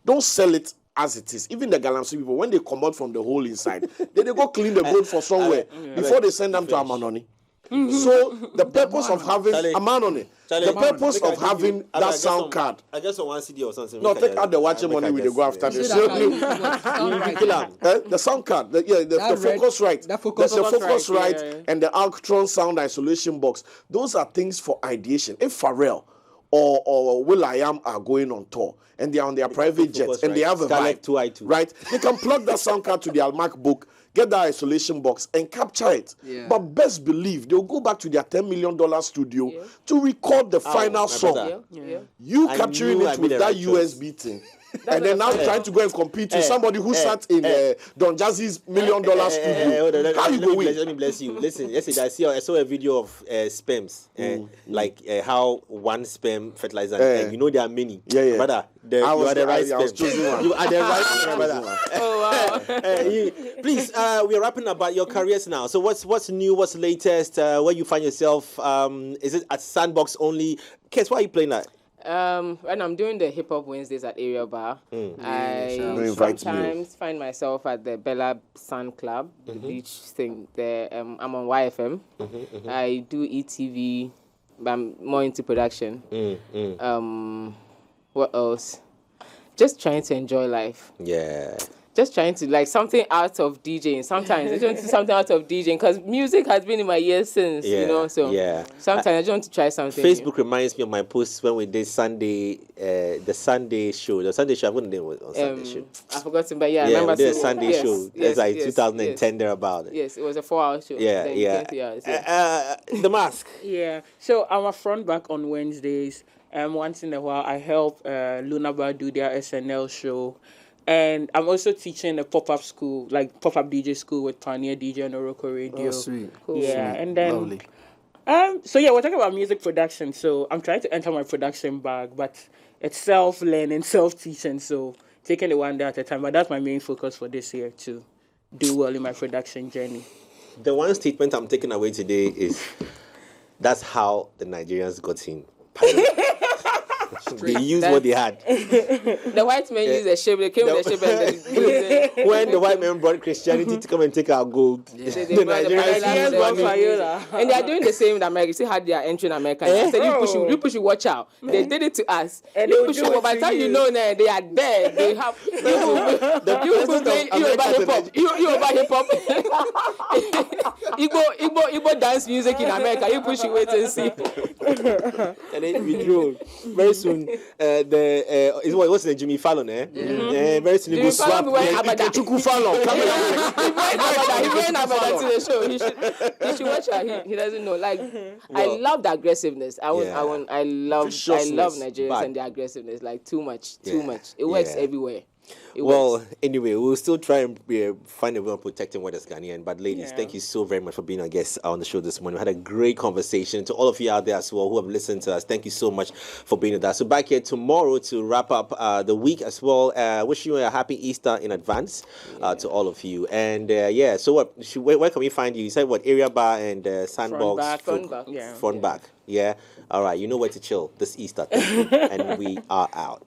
Don't sell it as it is. Even the Galamsey people, when they come out from the hole inside, they go clean the boat for somewhere before they send them to Amanoni. So the purpose of having Amanoni, the purpose of having that sound card. I guess on one CD or something. No, take out the watching money we go after this. The sound card, the Focusrite, the Focusrite and the Alctron sound isolation box. Those are things for ideation. If Pharrell or will.i.am are going on tour and they are on their private jets and they have a vibe, right? They can plug that sound card to their MacBook, get that isolation box and capture it. But best believe they'll go back to their $10 million studio to record the final song. You capturing it with that USB thing And then now trying to go and compete with somebody who sat in Don Jazzy's $1 million studio. How you go win? Let me bless you. Listen, yesterday I saw a video of sperms, like how one sperm fertilizer. And you know there are many. Yeah. Brother, you are the right sperm. You are the right sperm, brother. Oh wow. Please, we are wrapping up about your careers now. So what's new? What's latest? Where you find yourself? Is it at Sandbox only? KESS, why are you playing that? When I'm doing the Hip Hop Wednesdays at Area Bar, I invite sometimes find myself at the Bella Sun Club, the beach thing there. I'm on YFM. I do ETV, but I'm more into production. What else? Just trying to enjoy life. Yeah. Just trying to like something out of DJing. Sometimes I just want to do something out of DJing because music has been in my ears since, you know. So sometimes I just want to try something. Facebook reminds me of my posts when we did Sunday, the Sunday show. The Sunday show, I'm going to name it on Sunday show. I forgot to, but I Yeah, remember we did a Sunday show. It's like 2010 thereabout. Yes, it was a 4-hour show. The Mask. Yeah. So I'm a front back on Wednesdays. Once in a while, I help Lunabar do their SNL show. And I'm also teaching a pop-up school, like pop-up DJ school with Pioneer DJ on Oroko Radio. Oh, sweet. Cool. Yeah, Sweet. And then... Lovely. So yeah, we're talking about music production. So I'm trying to enter my production bag, but it's self-learning, self-teaching. So taking it one day at a time. But that's my main focus for this year, to do well in my production journey. The one statement I'm taking away today is that's how the Nigerians got in. They used what they had. The white men used a ship. They came with a ship and when the white men brought Christianity to come and take our gold, the Nigerians and they are doing the same in America. See how they are entering America. Now. So you push, watch out. They did it to us. And you push, by the time you know that they are there, they have you about hip hop. You about hip hop. Igbo dance music in America. You push, you wait and see. And then we drove. Very soon, what's the Jimmy Fallon, very soon he will swap Chuku Fallon. He went to the show. He should watch out. He doesn't know. Like, I love the aggressiveness. I love Nigerians and the aggressiveness. Like, too much. It works everywhere. Anyway, we'll still try and find a way of protecting what is Ghanaian. But ladies, thank you so very much for being our guests on the show this morning. We had a great conversation. To all of you out there as well who have listened to us, thank you so much for being with us. So back here tomorrow to wrap up the week as well. Wish you a happy Easter in advance to all of you. And so where can we find you? You said what, Area Bar and Sandbox? Front back. Front back. Yeah. All right. You know where to chill this Easter. And we are out.